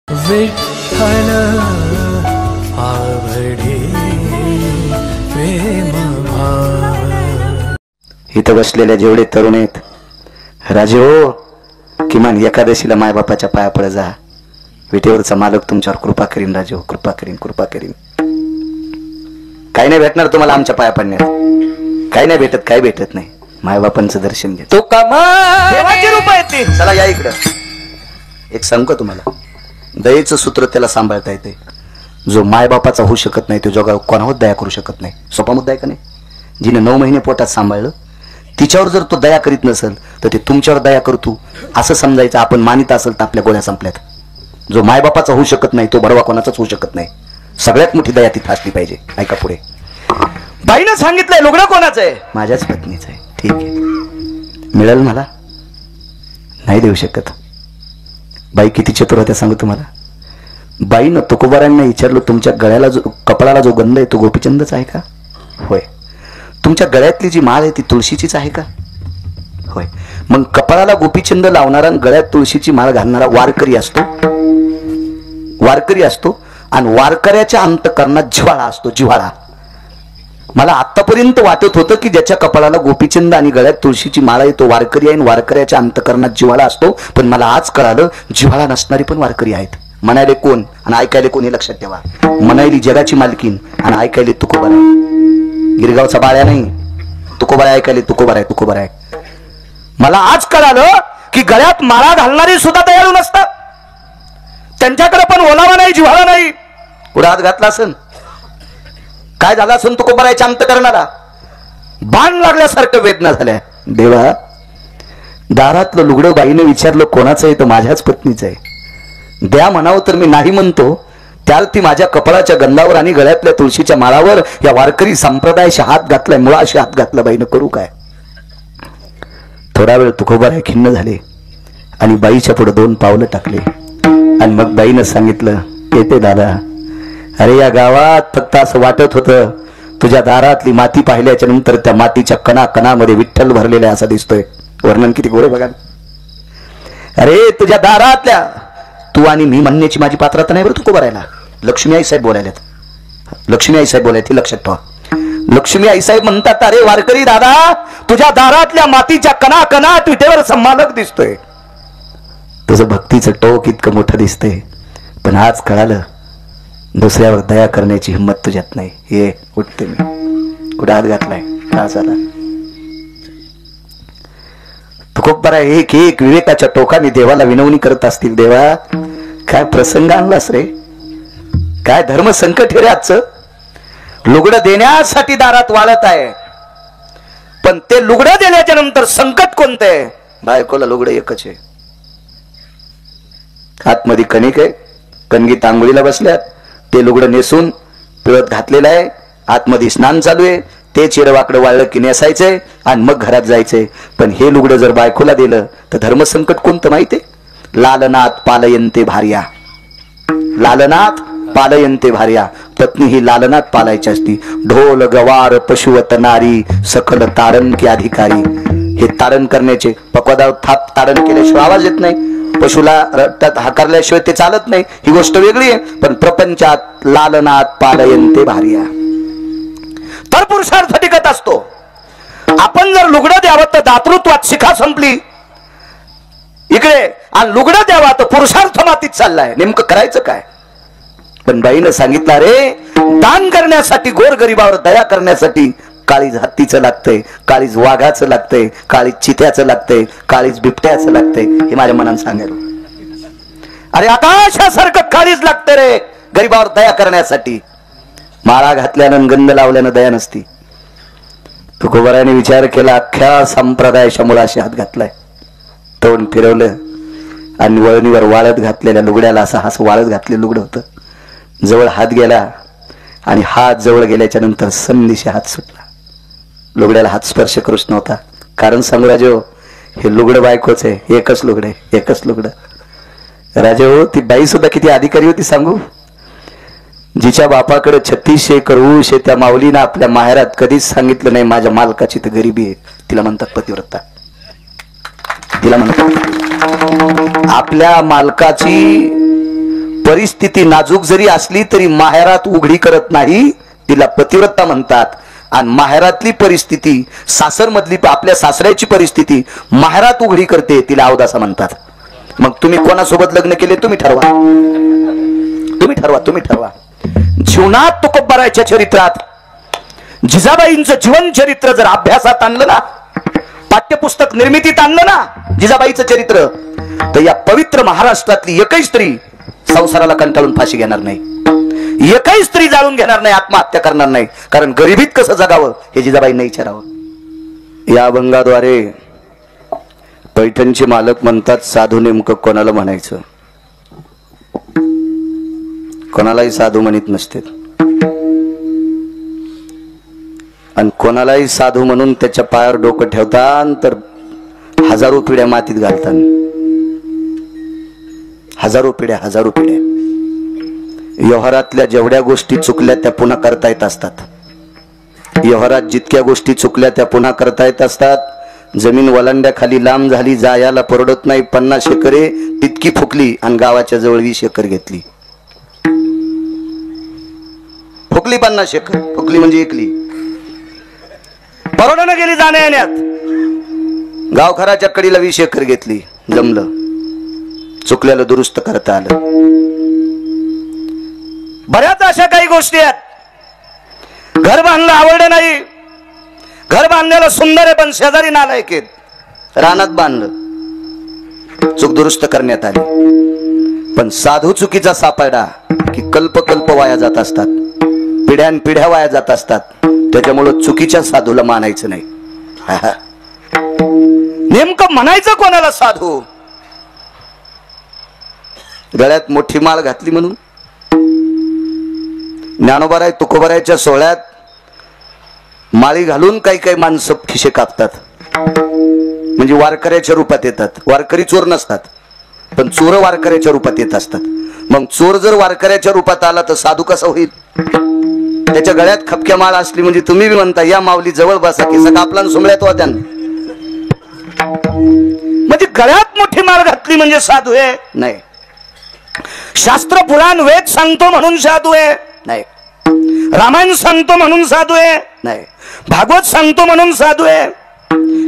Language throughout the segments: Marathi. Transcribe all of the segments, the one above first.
विठ्ठल आवडे प्रेम भाव। इथं बसलेल्या जेवढे तरुण आहेत, राजे हो, किमान एकादशीला मायबापाच्या पाया पड जा. विटेवरचा मालक तुमच्यावर कृपा करीन राजे हो, कृपा करीन, कृपा करीन. काही नाही भेटणार तुम्हाला आमच्या पाया पडण्यात, काही नाही भेटत, काही भेटत नाही. मायबापांचं दर्शन घ्या. तो देवाची रूप आहेत ती. चला या इकडं. एक सांगू का तुम्हाला, दयेचं सूत्र त्याला सांभाळता येते जो मायबापाचा होऊ शकत नाही, तो जगावर कोणावर दया करू शकत नाही. सोपा मुद्दा आहे का नाही? जिने 9 महिने पोटात सांभाळलं तिच्यावर जर तो दया करीत नसेल तर ते तुमच्यावर दया करतो असं समजायचं. आपण मानित असेल तर आपल्या गोळ्या संपल्यात. जो मायबापाचा होऊ शकत नाही तो बडवा कोणाचाच होऊ शकत नाही. सगळ्यात मोठी दया तिथे असली पाहिजे. ऐका पुढे. बाईनं सांगितलंय लुगडं कोणाचं आहे? माझ्याच पत्नीचं आहे. ठीक आहे, मिळेल मला? नाही देऊ शकत. बाई किती चतुर होत्या सांगू तुम्हाला. बाईनं तुकोबारांना विचारलं, तुमच्या गळ्याला जो कपाळाला जो गंध आहे तो गोपीचंदच आहे का? होय. तुमच्या गळ्यातली जी माळ आहे ती तुळशीचीच आहे का? होय. मग कपाळाला गोपीचंद लावणारा आणि गळ्यात तुळशीची माळ घालणारा वारकरी असतो, वारकरी असतो. आणि वारकऱ्याच्या अंतकरणात जिव्हाळा असतो, जिव्हाळा. मला आतापर्यंत वाटत होतं की ज्याच्या कपाळाला गोपीचंद आणि गळ्यात तुळशीची माळ आहे तो वारकरी आहे, वारकऱ्याच्या अंतकरणात जिव्हाळा असतो. पण मला आज कळालं जिव्हाळा नसणारी पण वारकरी आहेत. म्हणायले कोण आणि ऐकायले कोण हे लक्षात ठेवा. म्हणायली जगाची मालकीन आणि ऐकायले तुकोबार आहे. गिरगावचा बाळ्या नाही, तुकोबार ऐकायले तुकोबार आहे, तुकोबार आहे. मला आज कळालं की गळ्यात माळा घालणारी सुद्धा दयाळू नसतात. त्यांच्याकडे पण ओलावा नाही, जिव्हाळा नाही. पुढे हात घातला असन, काय झाला असून तुकोबारायच्या अंत करणारा बाण लागल्यासारखं वेदना झाल्या. देवा, दारातलं लुगडं बाईने विचारलं कोणाचं आहे? तर माझ्याच पत्नीचं आहे. द्या म्हणावं तर मी नाही म्हणतो. त्याला ती माझ्या कपाळाच्या गंधावर आणि गळ्यातल्या तुळशीच्या माळावर या वारकरी संप्रदायाशी हात घातलाय, मुळाशी हात घातला. बाईनं करू काय? थोडा वेळ तुकोबाराय खिन्न झाले आणि बाईच्या पुढे 2 पावलं टाकले. आणि मग बाईनं सांगितलं, येते दादा. अरे या गावात फक्त असं वाटत होतं तुझ्या दारातली माती पाहिल्याच्या नंतर त्या मातीच्या कणाकणामध्ये विठ्ठल भरलेला असा दिसतोय. वर्णन किती गोरे बघा. अरे तुझ्या दारातल्या, तू आणि मी म्हणण्याची माझी पात्रता नाही बरं तुकोबारायला. लक्ष्मी आई साहेब बोलायल्यात, लक्ष्मी आई साहेब बोलायला, ती लक्षात ठेवा. लक्ष्मी आई साहेब म्हणतात, अरे वारकरी दादा, तुझ्या दारातल्या मातीच्या कणाकणात विठेवर संमालक दिसतोय. तुझं भक्तीचं टोक इतकं मोठं दिसतंय. पण आज कळालं दुसऱ्यावर दया करण्याची हिंमत तुझ्यात नाही. हे उठते मी. कुठे हात घातलाय? का झाला? तुकोबाराय एक एक विवेकाच्या टोकाने देवाला विनवणी करत असतील. देवा, काय प्रसंग आणलास रे, काय धर्म संकट हे रे आजचं. लुगडं देण्यासाठी दारात वाळत आहे, पण ते लुगडं देण्याच्या नंतर संकट कोणतं आहे? बायकोला लुगडं एकच आहे, आतमध्ये कणिक आहे, कणगीत आंघोळीला बसल्यात, ते लुगडं नेसून पिळत घातलेलं आहे, आतमध्ये स्नान चालू आहे, ते चिरवाकडं वाळलं की नेसायचंय आणि मग घरात जायचंय. पण हे लुगडं जर बायकोला दिलं तर धर्मसंकट कोणतं माहितीये? लालनाथ पालयंते भार्या, लालनाथ पालयंते भार्या. पत्नी ही लालनाथ पालायची असती. ढोल गवार पशुवत नारी सकल तारण की अधिकारी. हे तारण करण्याचे पक्वादावर थाप तारण केल्याशिवाय आवाज येत नाही. पशुला रक्तात हाकारल्याशिवाय ते चालत नाही, ही गोष्ट वेगळी आहे. पण प्रपंचात लालनाथ पालयंते भार्या तर पुरुषार्थ टिकत असतो. आपण जर लुगडं द्यावं तर दातृत्वात शिखा संपली इकडे, आणि लुगडं द्यावा तर पुरुषार्थ मातीत चाललाय. नेमकं करायचं काय? पण बाईनं सांगितलं, रे दान करण्यासाठी, गोरगरिबावर दया करण्यासाठी काळीज हत्तीचं लागतंय, काळीज वाघाचं लागतंय, काळीज चित्याचं लागतंय, काळीज बिबट्याचं लागतंय. हे माझ्या मनानं सांगायला. अरे आकाशासारखं काळीज लागतंय रे गरीबावर दया करण्यासाठी. माळा घातल्यानं गंध लावल्यानं दया नसती. तुकोबाराने विचार केला, अख्ख्या संप्रदायाच्या मुळाशी हात घातलाय. तोंड फिरवलं आणि वळणीवर वाळत घातलेल्या लुगड्याला असं वाळत घातलेलं लुगडं होतं. जवळ हात गेला आणि हात जवळ गेल्याच्या नंतर संदिशी हात सुटला. लुगड्याला हात स्पर्श करूच नव्हता. कारण सांगू राजे हो, हे लुगडं बायकोच आहे, एकच लुगडं आहे, एकच लुगडं. राजे हो, ती बाई सुद्धा किती अधिकारी होती सांगू. जिच्या बापाकडे 36 एकर ऊस आहे, त्या माऊलीनं आपल्या माहेरात कधीच सांगितलं नाही माझ्या मालकाची तर गरिबी आहे. तिला म्हणतात पतिव्रता. तिला म्हणतात आपल्या मालकाची परिस्थिती नाजूक जरी असली तरी माहेरात उघडी करत नाही, तिला पतिव्रता म्हणतात. आणि माहेरातली परिस्थिती, सासर मधली आपल्या सासऱ्याची परिस्थिती माहेरात उघडी करते, तिला अवदासा म्हणतात. मग तुम्ही कोणासोबत लग्न केले तुम्ही ठरवा, तुम्ही ठरवा, तुम्ही ठरवा. जीवनात तुकोबारायच्या चरित्रात जिजाबाईंचं जीवन चरित्र जर अभ्यासात आणलं ना, पाठ्यपुस्तक निर्मितीत आणलं ना जिजाबाईचं चरित्र, तर या पवित्र महाराष्ट्रातली एकही स्त्री संसाराला कंटाळून फाशी घेणार नाही, एकही स्त्री जाळून घेणार नाही, आत्महत्या करणार नाही. कारण गरिबीत कसं जगावं हे जिजाबाईंना विचारावं. या अभंगाद्वारे पैठणचे मालक म्हणतात, साधू नेमकं कोणाला म्हणायचं? कोणालाही साधू म्हणत नसते, आणि कोणालाही साधू म्हणून त्याच्या पायावर डोकं ठेवतात तर हजारो पिढ्या मातीत घालतात. हजारो पिढ्या, हजारो पिढ्या. व्यवहारातल्या जेवढ्या गोष्टी चुकल्या त्या पुन्हा करता येत असतात. व्यवहारात जितक्या गोष्टी चुकल्या त्या पुन्हा करता येत असतात. जमीन वलांड्याखाली लांब झाली, जायाला परवडत नाही, 50 एकरे तितकी फुकली आणि गावाच्या जवळ 20 एकर घेतली. फुकली 50 एकर, फुकली म्हणजे एकली, परवडणं गेली जाण्या येण्यात. गावखराच्या कडीला 20 एकर घेतली, जमलं, चुकल्याला दुरुस्त करता आलं. बऱ्याच अशा काही गोष्टी आहेत. घर बांधलं आवडलं नाही, घर बांधण्याला सुंदर आहे पण शेजारी नालायक आहेत. रानात बांधलं, चूक दुरुस्त करण्यात आली. पण साधू चुकीचा सापडा की कल्प कल्प वाया जात असतात, पिढ्यान पिढ्या वाया जात असतात. त्याच्यामुळं चुकीच्या साधूला मानायचं नाही. नेमकं म्हणायचं कोणाला साधू? गळ्यात मोठी माळ घातली म्हणून. ज्ञानोबाराय तुकोबारायच्या सोहळ्यात माळी घालून काही काही माणसं खिशे कापतात, म्हणजे वारकऱ्याच्या रूपात येतात. वारकरी चोर नसतात, पण चोर वारकऱ्याच्या रूपात येत असतात. मग चोर जर वारकऱ्याच्या रूपात आला तर साधू कसा होईल? त्याच्या गळ्यात खपक्या माळ असली म्हणजे तुम्ही बी म्हणता या माऊली जवळ बसा, केस कापला आणि सुमळ्यात वा त्यानं. म्हणजे गळ्यात मोठी माळ घातली म्हणजे साधू आहे? नाही. शास्त्र पुराण वेद सांगतो म्हणून साधू आहे? नाही. रामायण सांगतो म्हणून साधू आहे? नाही. भागवत सांगतो म्हणून साधू आहे?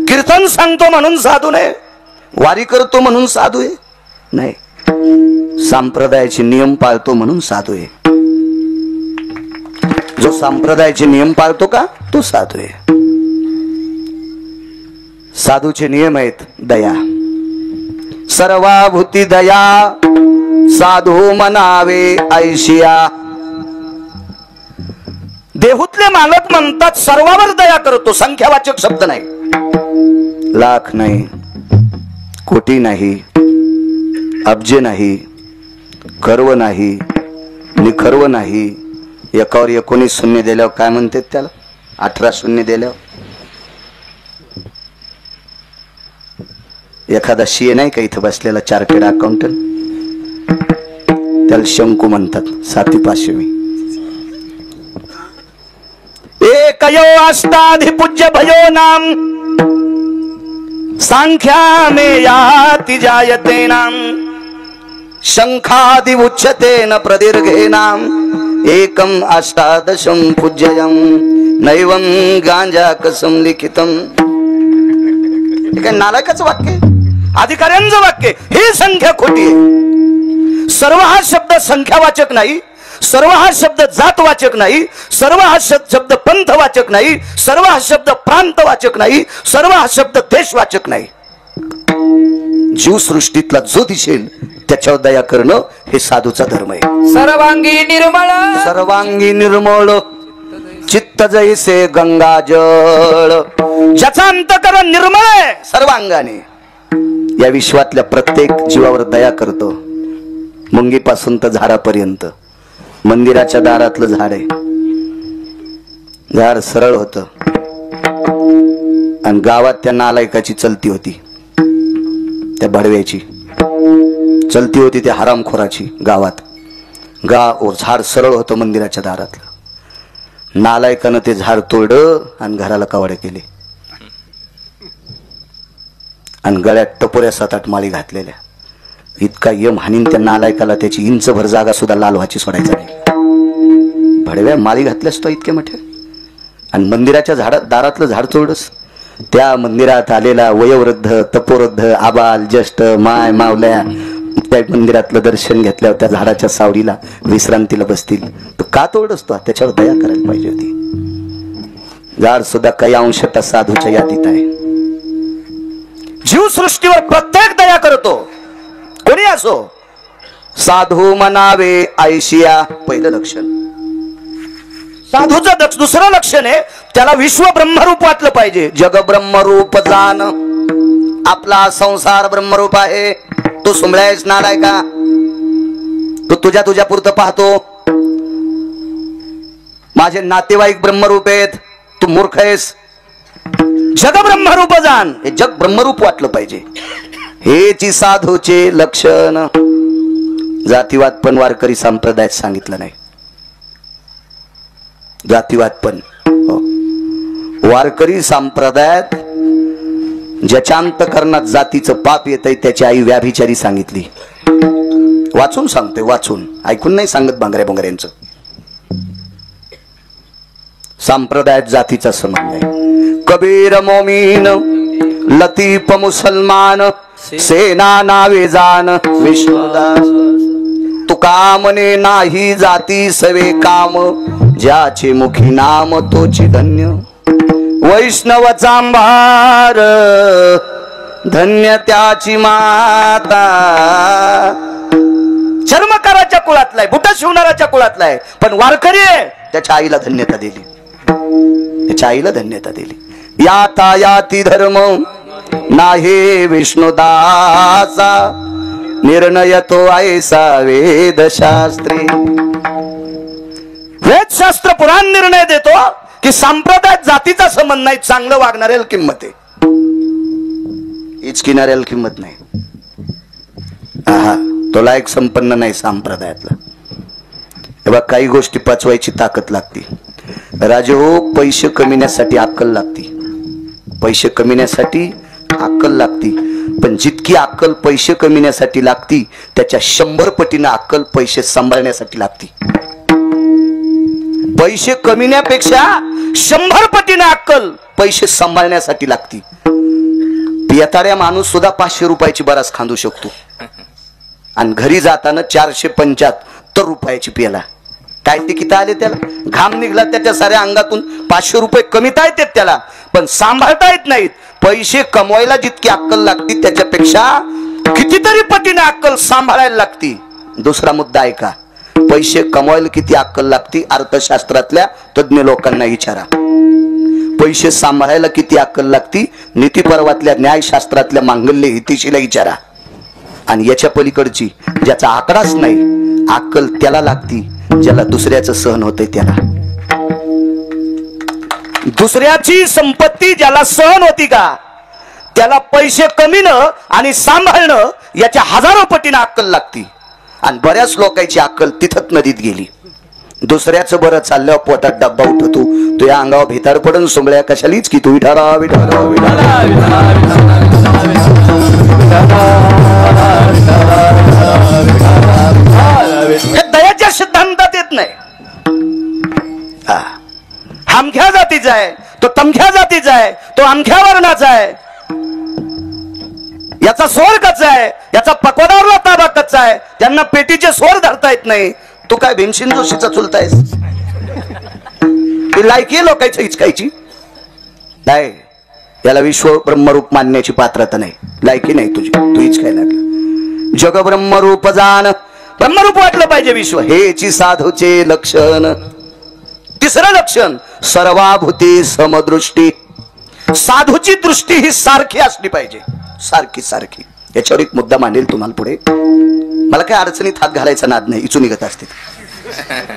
कीर्तन सांगतो म्हणून साधू नाही. वारी करतो म्हणून साधू आहे? नाही. संप्रदायाचे नियम पाळतो म्हणून साधू आहे. जो संप्रदायाचे नियम पाळतो का तो साधू आहे. साधूचे नियम आहेत दया, सर्वाभूती दया, साधू म्हणावे ऐशिया. देहूतले मालक म्हणतात सर्वावर दया करतो, संख्यावाचक शब्द नाही. लाख नाही, कोटी नाही, अब्जे नाही, कर्व नाही, निखर्व नाही. एकावर 19 शून्य दिल्यावर काय म्हणतात त्याला? 18 शून्य दिल्यावर एखादा शिये नाही का इथं बसलेला चार्टेड अकाउंटंट, त्याला शंकू म्हणतात. 7,500 एकयो अष्टाधिपूज्य भयो नाम संख्या में याति जायते नाम शंखादि उच्यते न प्रदीर्घे नाम एकम अष्टादशम पूज्ययम नैवम गांजा कसम लिखितम. हे काय नालायकाचं वाक्य, अधिकाऱ्यांचं वाक्य. ही संख्या खोटी आहे. सर्व हा शब्द संख्यावाचक नाही, सर्व हा शब्द जातवाचक नाही, सर्व हा शब्द पंथवाचक नाही, सर्व हा शब्द प्रांतवाचक नाही, सर्व हा शब्द देशवाचक नाही. जीवसृष्टीतला जो दिसेल त्याच्यावर दया करणं हे साधूचा धर्म आहे. सर्वांगी निर्मळ, सर्वांगी निर्मळ चित्त जैसे गंगाजळ. ज्याचा अंतःकरण निर्मळ आहे सर्वांगाने, या विश्वातल्या प्रत्येक जीवावर दया करतो. मुंगीपासून तर झाडापर्यंत. मंदिराच्या दारातलं झाड आहे, झाड सरळ होतं आणि गावात त्या नालायकाची चलती होती, त्या भडव्याची चलती होती, त्या हरामखोराची. गावात झाड सरळ होतं मंदिराच्या दारातलं. नालायकानं ते झाड तोडलं आणि घराला कवाडे केले आणि गळ्यात टपोऱ्या 7-8 माळी घातलेल्या. इतका यम हानीन त्यांना आलायकाला त्याची इंच भर जागा सुद्धा लाल व्हायची सोडायचा नाही. भडव्या माळी घातल्यास तो इतके मोठे आणि मंदिराच्या दारातलं झाड तोडस. त्या मंदिरात आलेला वयोवृद्ध तपोवृद्ध आबाल ज्येष्ठ माय मावल्या त्या मंदिरातलं दर्शन घेतल्यावर त्या झाडाच्या सावलीला विश्रांतीला बसतील. तो का तोडस तो? त्याच्यावर दया करायला पाहिजे होती. झाड सुद्धा काही अंशतः साधूच्या यादीत आहे. जीवसृष्टीवर प्रत्येक दया करतो, कोणी असो. साधू म्हणावे आयशिया पहिलं लक्षण. साधूचं दुसरं लक्षण आहे, त्याला विश्व ब्रह्मरूप वाटलं पाहिजे. जग ब्रह्मरूप जाण, आपला संसार ब्रह्मरूप आहे. तू सुंबळायस नालाय का? तू तुझ्या पुरतं पाहतो. माझे नातेवाईक ब्रह्मरूप आहेत, तू मूर्ख आहेस. जग ब्रह्मरूप जाण, हे जग ब्रह्मरूप वाटलं पाहिजे. हेची साधूचे लक्षण. जातीवाद पण वारकरी संप्रदायात सांगितलं नाही. जातीवाद पण वारकरी संप्रदायात ज्याच्या अंतकरणात जातीचं पाप येतंय त्याची आई व्याभिचारी सांगितली. वाचून सांगते, वाचून, ऐकून नाही सांगत बांगऱ्या बोंगऱ्यांचं. संप्रदायात जातीचा संबंध आहे. कबीर मोमीन लतीफ मुसलमान सेना नावे जान विष्णुदास. तुका म्हणे नाही जाती सवे काम ज्याचे मुखी नाम तोची धन्य. वैष्णव चांभार धन्य त्याची माता. चर्मकाराच्या कुळातलाय, बुट शिवणाराच्या कुळातलाय, पण वारकरी आहे त्याच्या आईला धन्यता दिली. त्याच्या आईला धन्यता दिली. याता याती धर्म नाही विष्णुदासा निर्णय तो ऐसा वेदशास्त्री. वेदशास्त्र पुराण निर्णय देतो की संप्रदायात जातीचा संबंध नाही. चांगलं वागणाऱ्याला किंमत आहे, इचकिणाऱ्याला किंमत नाही. तो लायक संपन्न नाही संप्रदायातला. तेव्हा काही गोष्टी पचवायची ताकद लागते. राजे हो, पैसे कमिण्यासाठी अक्कल लागती. पैसे कमिण्यासाठी अक्कल लागती. पण जितकी अक्कल पैसे कमिण्यासाठी लागती त्याच्या 100 पटीनं अक्कल पैसे सांभाळण्यासाठी लागती. पैसे कमिण्यापेक्षा 100 पटीनं अक्कल पैसे सांभाळण्यासाठी लागती. पियताड्या माणूस सुद्धा 500 रुपयाची बराच खांदू शकतो आणि घरी जाताना 475 रुपयाची पियाला. काय ते किती आले त्याला? घाम निघला त्याच्या साऱ्या अंगातून. 500 रुपये कमीता येतात त्याला, पण सांभाळता येत नाहीत. पैसे कमवायला जितकी अक्कल लागती त्याच्यापेक्षा कितीतरी पटीने अक्कल सांभाळायला लागती. दुसरा मुद्दा आहे का? पैसे कमवायला किती अक्कल लागती अर्थशास्त्रातल्या तज्ञ लोकांना विचारा. पैसे सांभाळायला किती अक्कल लागती नीतिपर्वातल्या न्यायशास्त्रातल्या मांगल्य हितीशीला विचारा. आणि याच्या पलीकडची ज्याचा आकडाच नाही अक्कल त्याला लागती ज्याला दुसऱ्याचं सहन होतंय त्याला. दुसऱ्याची संपत्ती ज्याला सहन होती का त्याला पैसे कमीनं आणि सांभाळणं याच्या हजारो पटीनं अक्कल लागती. आणि बऱ्याच लोकांची अक्कल तिथंच नदीत गेली. दुसऱ्याचं बरं चालल्यावर पोटात डब्बा उठतो, तू या अंगावर भितार पडून सोंगळ्या कशालीच की तू विठारा विठारा दयाच्या सिद्धांतात येत नाही. अमख्या जातीचा आहे तो, तमख्या जातीचा आहे तो, अमख्या वर्णाचा आहे. याचा स्वर कच्चा आहे, याचा पकवादावरला ताबा कच्चा आहे. त्यांना पेटीचे स्वर धरता येत नाही. तू काय भीमसेन जोशीचा चुलतायस? लायकी लोकांची हिचकायची नाही. याला विश्व ब्रह्मरूप मानण्याची पात्रता नाही, लायकी नाही तुझी, तू हिचकाय लागला. जग ब्रह्मरूप जाण, ब्रह्मरूप वाटलं पाहिजे विश्व. हेची साधूचे लक्षण. तिसरं लक्षण सर्वाभूती समदृष्टी. साधूची दृष्टी ही सारखी असली पाहिजे, सारखी सारखी. याच्यावर एक मुद्दा मांडेल तुम्हाला पुढे. मला काय अडचणीत हात घालायचा नाद नाही, इचू निघत असते.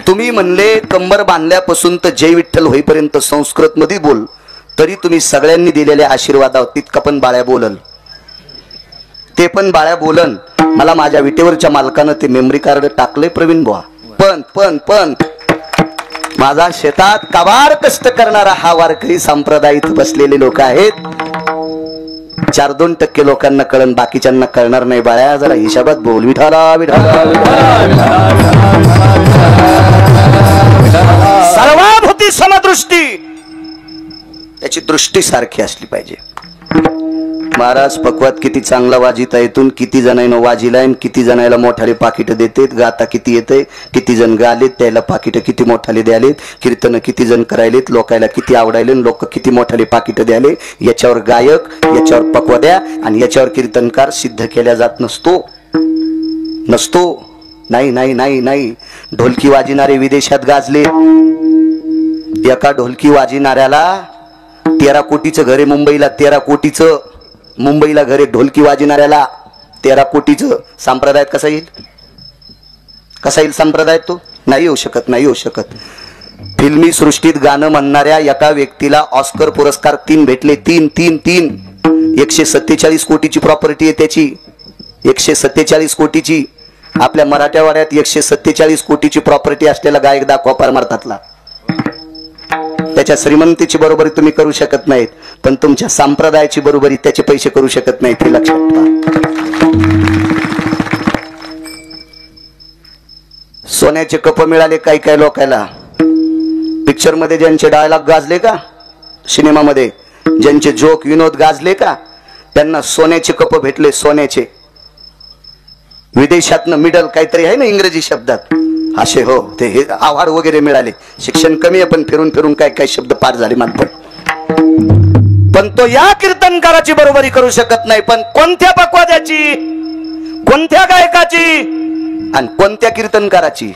तुम्ही म्हणले कंबर बांधल्यापासून तर जय विठ्ठल होईपर्यंत संस्कृत मध्ये बोल, तरी तुम्ही सगळ्यांनी दिलेल्या आशीर्वादावर तितका पण बाळ्या बोलल, ते पण बाळ्या बोलन. मला माझ्या विटेवरच्या मालकानं ते मेमरी कार्ड टाकले प्रवीण बुवा. पण माझा शेतात कबाड कष्ट करणारा हा वारकरी संप्रदाय इथं बसलेले लोक आहेत. 4-2% लोकांना कळण, बाकीच्यांना कळणार नाही. बाळ्या जरा हिशाबात बोल. विठाला विठाला सर्वाभूती समदृष्टी, त्याची दृष्टी सारखी असली पाहिजे. महाराज पक्वात किती चांगला वाजिता येतून किती जणांना वाजिलाय, किती जणांना मोठाले पाकिट देतेत. गाता किती येते, किती जण गालेत, त्याला पाकिट किती मोठाले द्यालेत. कीर्तन किती जण करायलेत, लोकायला किती आवडायले, लोक किती मोठाले पाकिट द्याले. याच्यावर गायक, याच्यावर पक्वाद्या आणि याच्यावर कीर्तनकार सिद्ध केल्या जात नसतो. नाही नाही नाही नाही. ढोलकी वाजिणारे विदेशात गाजले. एका ढोलकी वाजिणाऱ्याला 13 कोटीचं घर आहे मुंबईला. 13 कोटीचं मुंबईला घर आहे. ढोलकी वाजिणाऱ्याला 13 कोटीचं. संप्रदायात कसा येईल? कसा येईल संप्रदायात? तो नाही येऊ शकत, नाही येऊ शकत. फिल्मी सृष्टीत गाणं म्हणणाऱ्या एका व्यक्तीला ऑस्कर पुरस्कार 3 भेटले. 3 147 कोटीची प्रॉपर्टी आहे त्याची. 147 कोटीची. आपल्या मराठवाड्यात 147 कोटीची प्रॉपर्टी असलेला गायक दाखवा परमार्थातला. त्याच्या श्रीमंतीची बरोबरी तुम्ही करू शकत नाहीत, पण तुमच्या संप्रदायाची बरोबरी त्याचे पैसे करू शकत नाहीत. हे लक्षात ठेवा. सोन्याचे कप मिळाले काही काही लोकांना. पिक्चर मध्ये ज्यांचे डायलॉग गाजले का, सिनेमामध्ये ज्यांचे जोक विनोद गाजले का, त्यांना सोन्याचे कप भेटले. सोन्याचे. विदेशातनं मिडल काहीतरी आहे ना इंग्रजी शब्दात, असे हो ते अवॉर्ड वगैरे मिळाले. शिक्षण कमी आहे पण फिरून फिरून काय काय शब्द पार झाले मानपण. पण तो या कीर्तनकाराची बरोबरी करू शकत नाही. पण कोणत्या पक्वाद्याची, कोणत्या गायकाची आणि कोणत्या कीर्तनकाराची?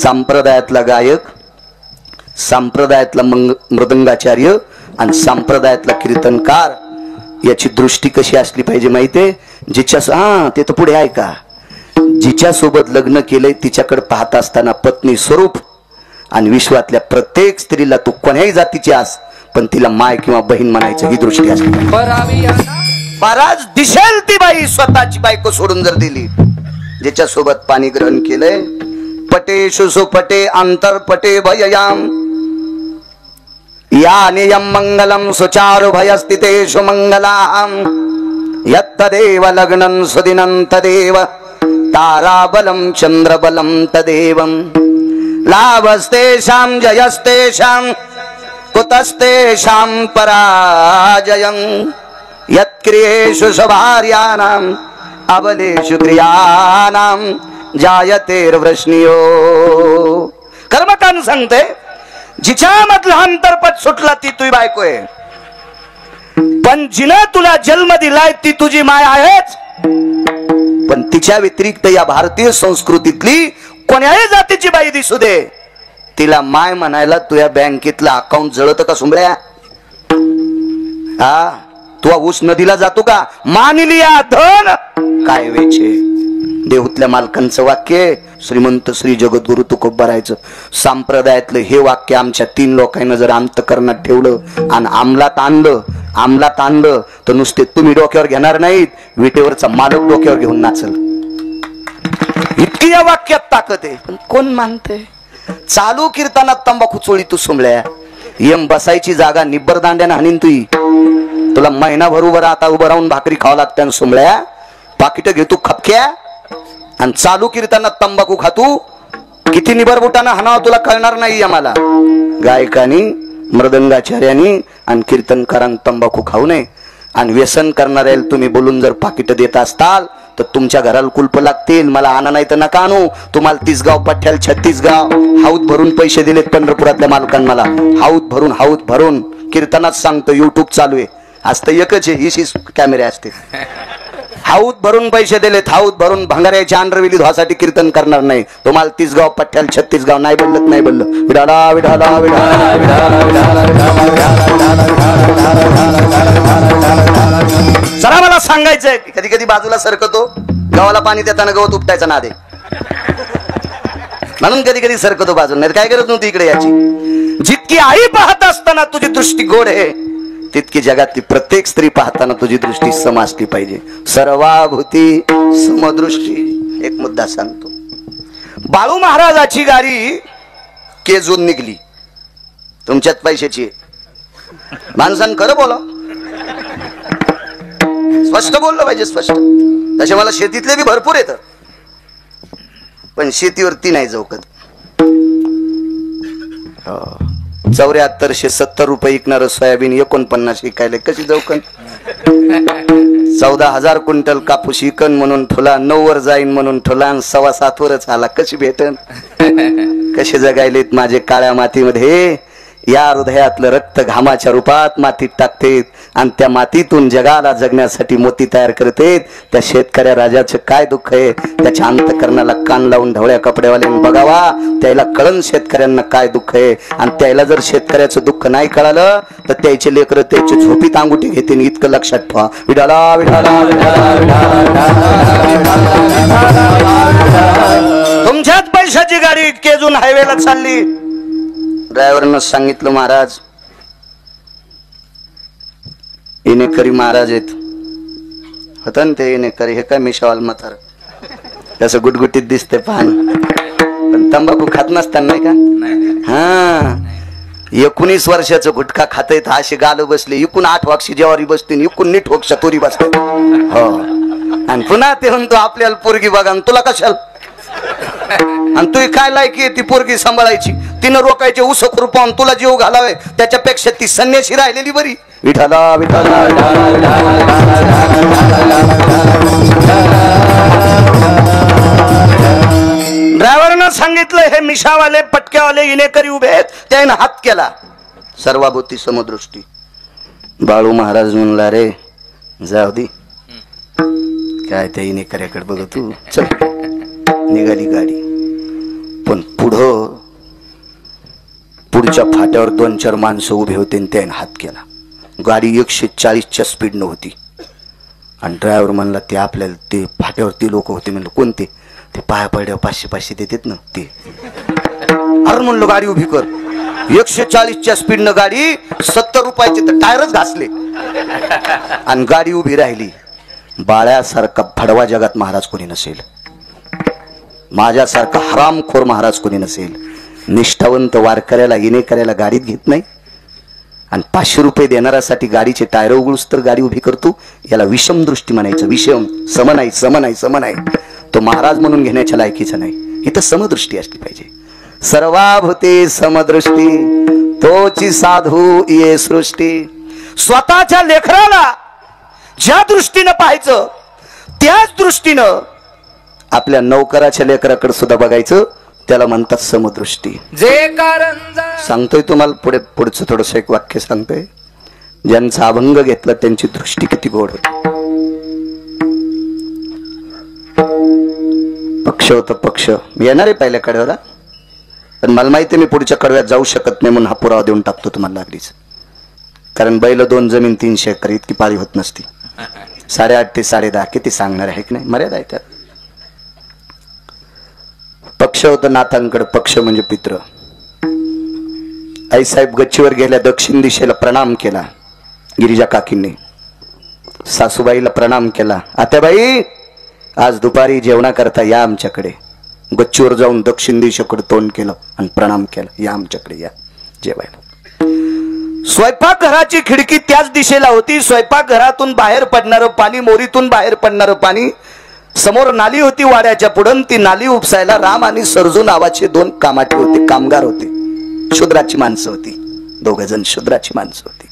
संप्रदायातला गायक, संप्रदायातला मृदंगाचार्य आणि संप्रदायातला कीर्तनकार याची दृष्टी कशी असली पाहिजे माहितीये? जिच्या ते तर पुढे आहे का, जिच्या सोबत लग्न केलंय तिच्याकडे पाहत असताना पत्नी स्वरूप आणि विश्वातल्या प्रत्येक स्त्रीला तू कोण्याही जातीची आस पण तिला माय किंवा बहीण म्हणायचं, ही दृष्टी असली. महाराज दिसेल ती बाई स्वतःची बायको सोडून जर दिली, जिच्या सोबत पाणी ग्रहण केलंय. पटेषु सुपटे अंतरपटे भययाम या नियम मंगलम सुचारु भयस्थितेषु मंगलाम यत्तदेव लग्नं सुदिनं तदेव ताराबलं चंद्रबलं तदेवं लाभस्तेषां जयस्तेषां कुतस्तेषां पराजयं यत्क्रियेषु स्वभार्याणाम् अबलेषु क्रियाणां जायतेर्वृष्णियो. कर्मकांड सांगते, जिच्यामधला अंतरपट सुटला ती तुझी बायको आहे, पण जिने तुला जन्म दिलाय ती तुझी माय आहेच. पण तिच्या व्यतिरिक्त या भारतीय संस्कृतीतली कोण्याही जातीची बाई दिसू दे, तिला माय म्हणायला तुझ्या बँकेतलं अकाउंट जळत का सुंबळ्या? हा तू ऊस नदीला जातो का? मानिलिया धन काय वेचे. देहूतल्या मालकांचं वाक्य, श्रीमंत श्री जगद्गुरु तुकोबारायचं. संप्रदायातलं हे वाक्य आमच्या 3 लोकांना जर अंतकरणात ठेवलं आणि अंमलात आणलं तर नुसते तुम्ही डोक्यावर घेणार नाहीत, विटेवरचा मालक डोक्यावर घेऊन नाचल. इतकी या वाक्यात ताकद आहे. पण कोण मानते? चालू कीर्तनात तंबाखू चोळी तू सुमल्या. यम बसायची जागा निब्बर दांड्यानं हाणीन तुला महिनाभर उभं आता उभं राहून भाकरी खावा लागत्या सुमल्या. पाकिट घेतो खपक्या आणि चालू कीर्तनात तंबाखू खातू. किती निबरबुटानं हाणावं तुला कळणार नाही. आम्हाला गायकांनी, मृदंगाचार्यांनी आणि कीर्तनकारांनी तंबाखू खाऊ नये. आणि व्यसन करणाऱ्याला तुम्ही बोलून जर पाकिट देत असताल तर तुमच्या घराला कुलप लागतील. मला आणा नाही तर नका आणू. तुम्हाला 30 गाव पठ्याला 36 गाव हाऊत भरून पैसे दिलेत पंढरपुरातल्या मालकांना. मला हाऊत भरून कीर्तनात सांगतो. युट्यूब चालू आहे, असतं एकच आहे, ही कॅमेरे असते. हाऊत भरून पैसे दिलेत, हाऊत भरून भंगाऱ्याच्या अंडरविली धुवासाठी कीर्तन करणार नाही. तुम्हाला 30 गाव पठ्याला 36 गाव नाही बोलत, नाही बोललं. विडाला विडाला चला मला सांगायचंय, कधी कधी बाजूला सरकतो. गावाला पाणी देताना गवत उपटायचा नादे म्हणून कधी कधी सरकतो बाजूला, नाही काय करत नव्हती इकडे याची. जितकी आई पाहत असताना तुझी दृष्टी गोड आहे, तितकी जगातली प्रत्येक स्त्री पाहताना तुझी दृष्टी सम असली पाहिजे. सर्वाभूती समदृष्टी. एक मुद्दा सांगतो. बाळू महाराजाची गाडी केजून निघली, तुमच्यात पैशाची. माणसानं खरं बोला, स्पष्ट बोललं पाहिजे, स्पष्ट. तसे मला शेतीतले बी भरपूर येतं, पण शेतीवरती नाही चौकत. 7470 रुपये विकणार सोयाबीन 49 विकायला कशी चौकन. 14,000 क्विंटल कापूस इकन म्हणून ठोला, 9 वर जाईन म्हणून ठोला, 7.25 वरच आला. कशी भेटन. कसे जगायलेत माझे काळ्या मातीमध्ये. या हृदयातलं रक्त घामाच्या रूपात मातीत टाकतेत आणि त्या मातीतून जगाला जगण्यासाठी मोती तयार करतेत. त्या शेतकऱ्या राजाचं काय दुःख आहे, त्याच्या अंतकरणाला कान लावून ढवळ्या कपड्यावाल्याने बघावा. त्याला कळण शेतकऱ्यांना काय दुःख आहे. आणि त्याला जर शेतकऱ्याचं दुःख नाही कळालं तर त्याचे लेकर त्याची झोपीत अंगुठी घेते. इतकं लक्षात ठेवा. विडाला विडाला तुमच्याच पैशाची गाडी केजून हायवेला चालली. ड्रायव्हरनं सांगितलं, महाराज इनेकरी महाराज आहेत. होता ना ते इनेकरी. हे काय मिशावाल म्हातार त्याचं गुटगुटीत दिसते पान, पण तंबाखू खात नसताना नाही का. हा 19 वर्षाचं गुटखा खात अशी गाल बसले. इकून 8 वाक्षी जेवारी बसते, इकून नीट होक चतुरी बसते. हो आणि पुन्हा ते म्हणतो आपल्याला पोरगी बघा तुला कशाल. आणि तू काय लायकी आहे ती पोरगी सांभाळायची. तिनं रोकायचे उस खुरपावून तुला जीव घालावे त्याच्यापेक्षा ती संन्याशी राहिलेली बरी. विठाला विठाला ड्रायव्हरनं सांगितलं हे मिशावाले पटक्यावाले इनेकरी उभे आहेत. त्याने हात केला. सर्वाभूती समदृष्टी. बाळू महाराज म्हणला, रे जाऊ दे काय त्या इनेकऱ्याकडे बघ तू. चल निघाली गाडी. पण पुढच्या फाट्यावर 2-4 माणसं उभे होते. त्याने हात केला. गाडी 140च्या स्पीडनं होती. आणि ड्रायव्हर म्हणला, ते आपल्याला ते फाट्यावरती लोक होते. म्हणलं कोणते. ते पाया पडल्यावर 500 देतात ना ते. अरे म्हणलं गाडी उभी कर. 140च्या स्पीडनं गाडी 70 रुपयाचे तर टायरच घासले आणि गाडी उभी राहिली. बाळ्यासारखा भडवा जगात महाराज कोणी नसेल. माझ्यासारखा हरामखोर महाराज कोणी नसेल. निष्ठावंत वारकऱ्याला इनेकऱ्याला गाडीत घेत नाही आणि 500 रुपये देणाऱ्यासाठी गाडीचे टायर उघडूस तर गाडी उभी करतो. याला विषम दृष्टी म्हणायचं. विषम सम नाही, सम नाही, सम नाही. तो महाराज म्हणून घेण्याच्या लायकीचा नाही. इथं समदृष्टी असली पाहिजे. सर्वाभूते समदृष्टी तोची साधू ये सृष्टी. स्वतःच्या लेकराला ज्या दृष्टीनं पाहायचं त्याच दृष्टीनं आपल्या नौकराच्या लेकराकडे सुद्धा बघायचं. त्याला म्हणतात समदृष्टी. जे कारण सांगतोय तुम्हाला पुढचं थोडस एक वाक्य सांगतोय. ज्यांचा अभंग घेतला त्यांची दृष्टी किती गोड होती. पक्ष होत पक्ष. मी येणार आहे पहिल्या कड्यावर, पण मला माहिती मी पुढच्या कडव्यात जाऊ शकत नाही म्हणून हा पुरावा देऊन टाकतो तुम्हाला लागलीच. कारण बैल 2 जमीन 300 एकर इतकी पाळी होत नसती. 8.5 ते 10.5 किती सांगणार आहे की नाही. मर्यादा आहे त्यात. पक्ष होतं नाथांकडे. पक्ष म्हणजे पित्र. आईसाहेब गच्चीवर गेल्या. दक्षिण दिशेला प्रणाम केला गिरिजा काकींनी. सासूबाईला प्रणाम केला. आत्याबाई आज दुपारी जेवणा करता या आमच्याकडे. गच्चीवर जाऊन दक्षिण दिशेकडे तोंड केलं आणि प्रणाम केला. या आमच्याकडे या जेवायला. स्वयंपाकघराची खिडकी त्याच दिशेला होती. स्वयंपाकघरातून बाहेर पडणारं पाणी, मोरीतून बाहेर पडणारं पाणी. समोर नाली होती वाड्याच्या पुढं. ती नाली उपसायला राम आणि सरजू नावाचे 2 कामाटे होते, कामगार होते. शूद्राची माणसं होती. 2 जण शूद्राची माणसं होती.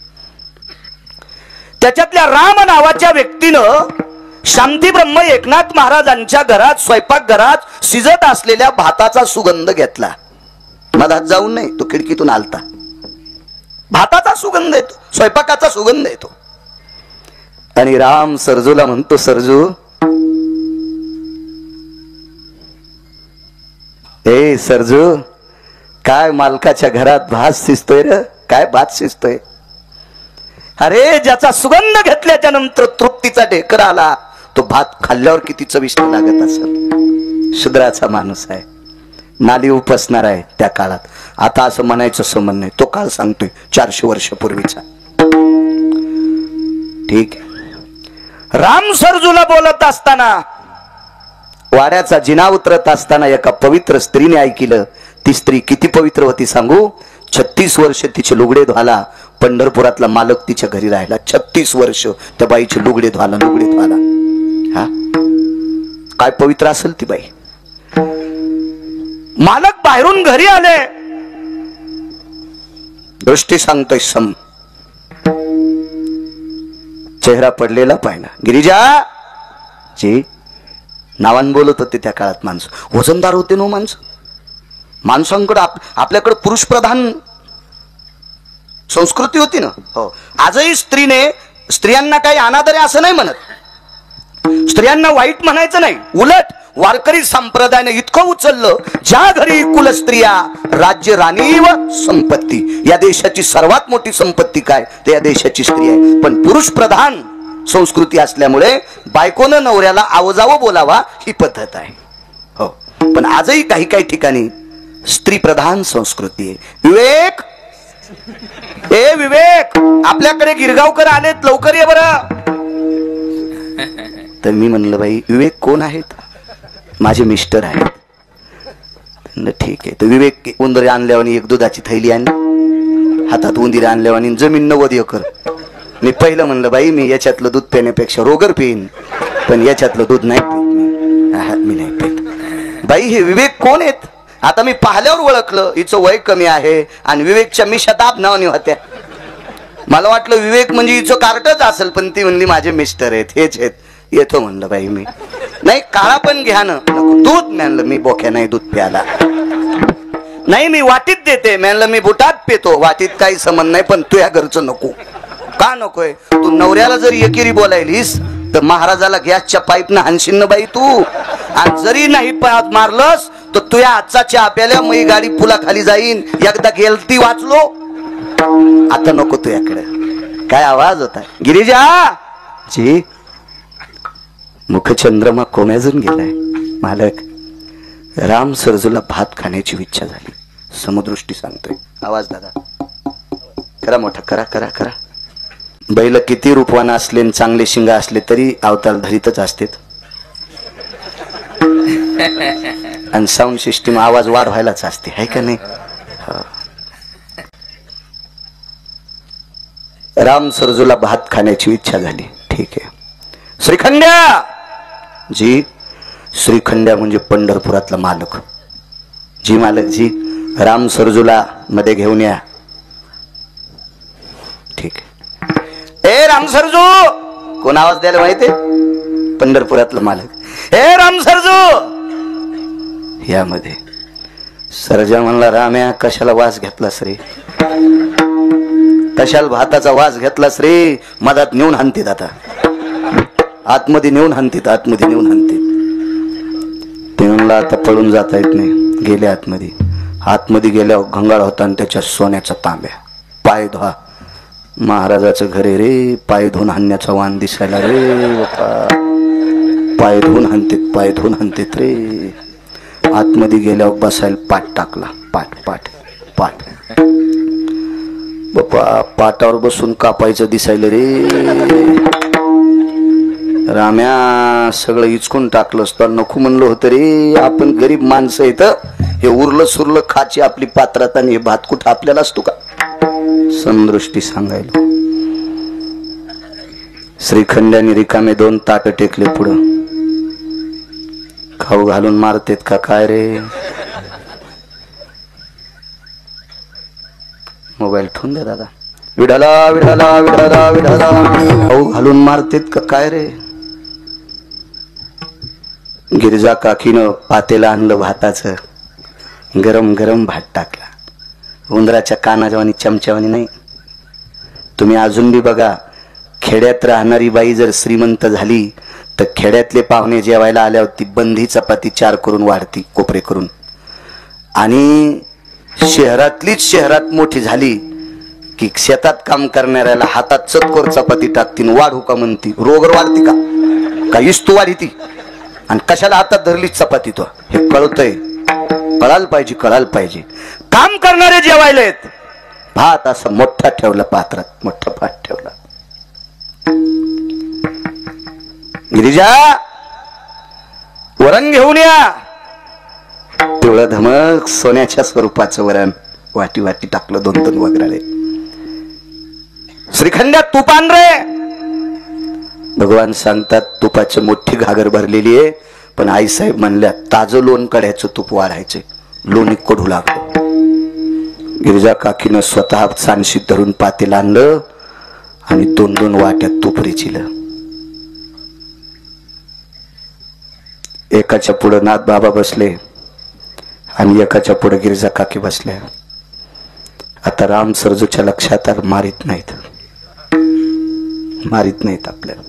त्याच्यातल्या राम नावाच्या व्यक्तीनं शांती ब्रह्म एकनाथ महाराजांच्या घरात स्वयंपाकघरात शिजत असलेल्या भाताचा सुगंध घेतला. मधात जाऊन नाही, तो खिडकीतून आलता. भाताचा सुगंध येतो, स्वयंपाकाचा सुगंध येतो. आणि राम सरजूला म्हणतो, सरजू ए सरजू काय मालकाच्या घरात भात शिजतोय रे. काय भात शिजतोय. अरे ज्याचा सुगंध घेतल्याच्या नंतर तृप्तीचा ढेकर आला तो भात खाल्ल्यावर किती चविष्ट लागत असेल. शूद्राचा माणूस आहे. नाली उपसणार आहे त्या काळात. आता असं म्हणायचं संबंध नाही. तो काळ सांगतोय 400 वर्षापूर्वीचा. ठीक आहे. राम सरजूला बोलत असताना वाड्याचा जिना उतरत असताना एका पवित्र स्त्रीने ऐकलं. ती स्त्री किती पवित्र होती सांगू. 36 वर्ष तिचे लुगडे धुवाला पंढरपुरातला मालक तिच्या घरी राहिला. 36 वर्ष त्या बाईचे लुगडे धुवाला. हा काय पवित्र असेल ती बाई. मालक बाहेरून घरी आले. दृष्टी सांगतोय सम, चेहरा पडलेला पाहिला. गिरिजा जी नावान बोलत होते त्या काळात माणसं. वजनदार होते नो माणसं. माणसांकडे आपल्याकडे पुरुष प्रधान संस्कृती होती ना. हो, आजही स्त्रियांना काही अनादर आहे असं नाही म्हणत. स्त्रियांना वाईट म्हणायचं नाही. उलट वारकरी संप्रदायाने इतकं उचललं, ज्या घरी कुल स्त्रिया राज्य राणी व संपत्ती. या देशाची सर्वात मोठी संपत्ती काय, ते या देशाची स्त्री आहे. पण पुरुष प्रधान संस्कृती असल्यामुळे बायकोनं नवऱ्याला आवजावं बोलावा ही पद्धत आहे. हो, पण आजही काही काही ठिकाणी स्त्री प्रधान संस्कृती आहे. विवेक, ए विवेक, आपल्याकडे गिरगावकर आलेत, लवकर ये बरं. तर मी म्हणलं बाई विवेक कोण आहेत? माझे मिस्टर आहेत. ठीक आहे. तर विवेक उंदरे आणल्यावर एक दुधाची थैली आणली, हातात उंदीर आणल्यावर जमीन 90 एकर. मी पहिलं म्हणलं बाई मी याच्यातलं दूध पिण्यापेक्षा रोगर पिईन, पण याच्यातलं दूध नाही पित मी नाही पित. बाई हे विवेक कोण आहेत? आता मी पाहिल्यावर ओळखलं हिचं वय कमी आहे आणि विवेकच्या मिशा दाब नावाने होत्या. मला वाटलं विवेक म्हणजे हिचं कार्टच असेल, पण ती म्हणली माझे मिस्टर आहेत, हेच आहेत. येतो म्हणलं बाई मी. नाही काळा पण घ्या ना. दूध म्हणलं मी बोक्या नाही दूध प्याला. नाही मी वाटीत देते म्हणलं मी बुटात पितो. वाटीत काही संबंध नाही, पण तुझ्या घरचं नको. का नकोय? तू नवऱ्याला जरी एकेरी बोलायलीस तर महाराजाला गॅसच्या पाईपनं हाणशील ना बाई तू. आणि जरी नाही मारलंस तर तुझ्या आजचा चहा प्याल्या मी गाडी पुलाखाली जाईन. एकदा गेलती वाचलो, आता नको तुझ्याकडे. काय आवाज होता? गिरिजा जी मुखचंद्रमा कोम्याजून गेलाय. मालक राम सरजूला भात खाण्याची इच्छा झाली. समदृष्टी सांगतोय. आवाज दादा करा मोठा, करा करा करा. बैल किती रूपवान असले चांगले शिंगा असले तरी अवतार धरीतच असते. आणि साऊंड सिस्टीम आवाज वाढवायलाच असते, आहे का नाही? राम सरजूला भात खाण्याची इच्छा झाली. ठीक आहे. श्रीखंड्या जी, श्रीखंड्या म्हणजे पंढरपुरातला मालक. जी मालक जी, राम सरजूला मध्ये घेऊन या. ठीक आहे. ए राम सरजू, कोण आवाज द्यायला माहितीये? पंढरपुरातला मालक. ए राम सरजू यामध्ये. सरजा म्हणला राम्या कशाला वास घेतलास रे? कशाला भाताचा वास घेतलास रे? मधात नेऊन हाणतीत. आता आतमध्ये नेऊन हाणतीत, आतमध्ये नेऊन हाणतीत. ते म्हणला आता पळून जाता येत नाही. गेले आतमध्ये. आतमध्ये गेल्यावर घंगाळ होता आणि त्याच्या सोन्याचा तांब्या. पाय धुवा. महाराजाचं घर आहे रे. पाय धुवून हाणण्याचा वाण दिसायला रे बापा. पाय धुवून हाणतेत, पाय धुवून हाणतेत रे. आतमध्ये गेल्यावर बसायला पाठ टाकला. पाठ पाठ पाठ बापा. पाटावर बसून कापायचं दिसायला रे. राम्या सगळं इचकून टाकलं. तर नको म्हणलं होतं रे. आपण गरीब माणसं येत, हे उरलं सुरलं खाची आपली पात्रात आणि हे भात कुठं आपल्याला असतो का? समदृष्टी सांगायला. श्रीखंड्याने रिकामे 2 ताट टेकले पुढं. खाऊ घालून मारतेत का काय रे? मोबाईल ठेवून द्या दादा. विडाला विडाला विडाला विडाला. खाऊ घालून मारतेत का काय रे? गिरिजा काकीनं पातेला आणलं भाताचं. गरम गरम भात टाकला. उंदराच्या कानावानी चमच्यावानी नाही. तुम्ही अजून बी बघा, खेड्यात राहणारी बाई जर श्रीमंत झाली तर खेड्यातले पाहुणे जेवायला आल्यावर ती बंधी चपाती 4 करून वाढती, कोपरे करून. आणि शहरातलीच शहरात मोठी झाली की शेतात काम करणाऱ्याला हातात चतकोर चपाती टाकतीन. वाढू का म्हणती? रोगर वाढती का इस्तू वाढी ती? आणि कशाला हातात धरलीच चपाती? तो हे कळतंय, कळायला पाहिजे, कळायला पाहिजे. काम करणारे जेवायला आहेत. भात असं मोठा ठेवला पात्रात, मोठा भात ठेवला. गिरिजा वरण घेऊन या. पिवळं धमक सोन्याच्या स्वरूपाचं वरण. वाटी वाटी टाकलं, 2-2 वगैरे. श्रीखंड्यात तूप आण रे. भगवान सांगतात तुपाची मोठी घागर भरलेली आहे, पण आईसाहेब म्हणल्या ताजं लोण कड्याचं तूप वाढायचे. लोणी कडू लागलं. गिरिजा काकीनं स्वतः सांडशीत धरून पातेल आणलं आणि 2-2 वाट्यात तूप रेचिलं. एकाच्या पुढे नाथ बाबा बसले आणि एकाच्या पुढे गिरिजा काकी बसल्या. आता राम सरजूच्या लक्षात मारित नाहीत आपल्याला.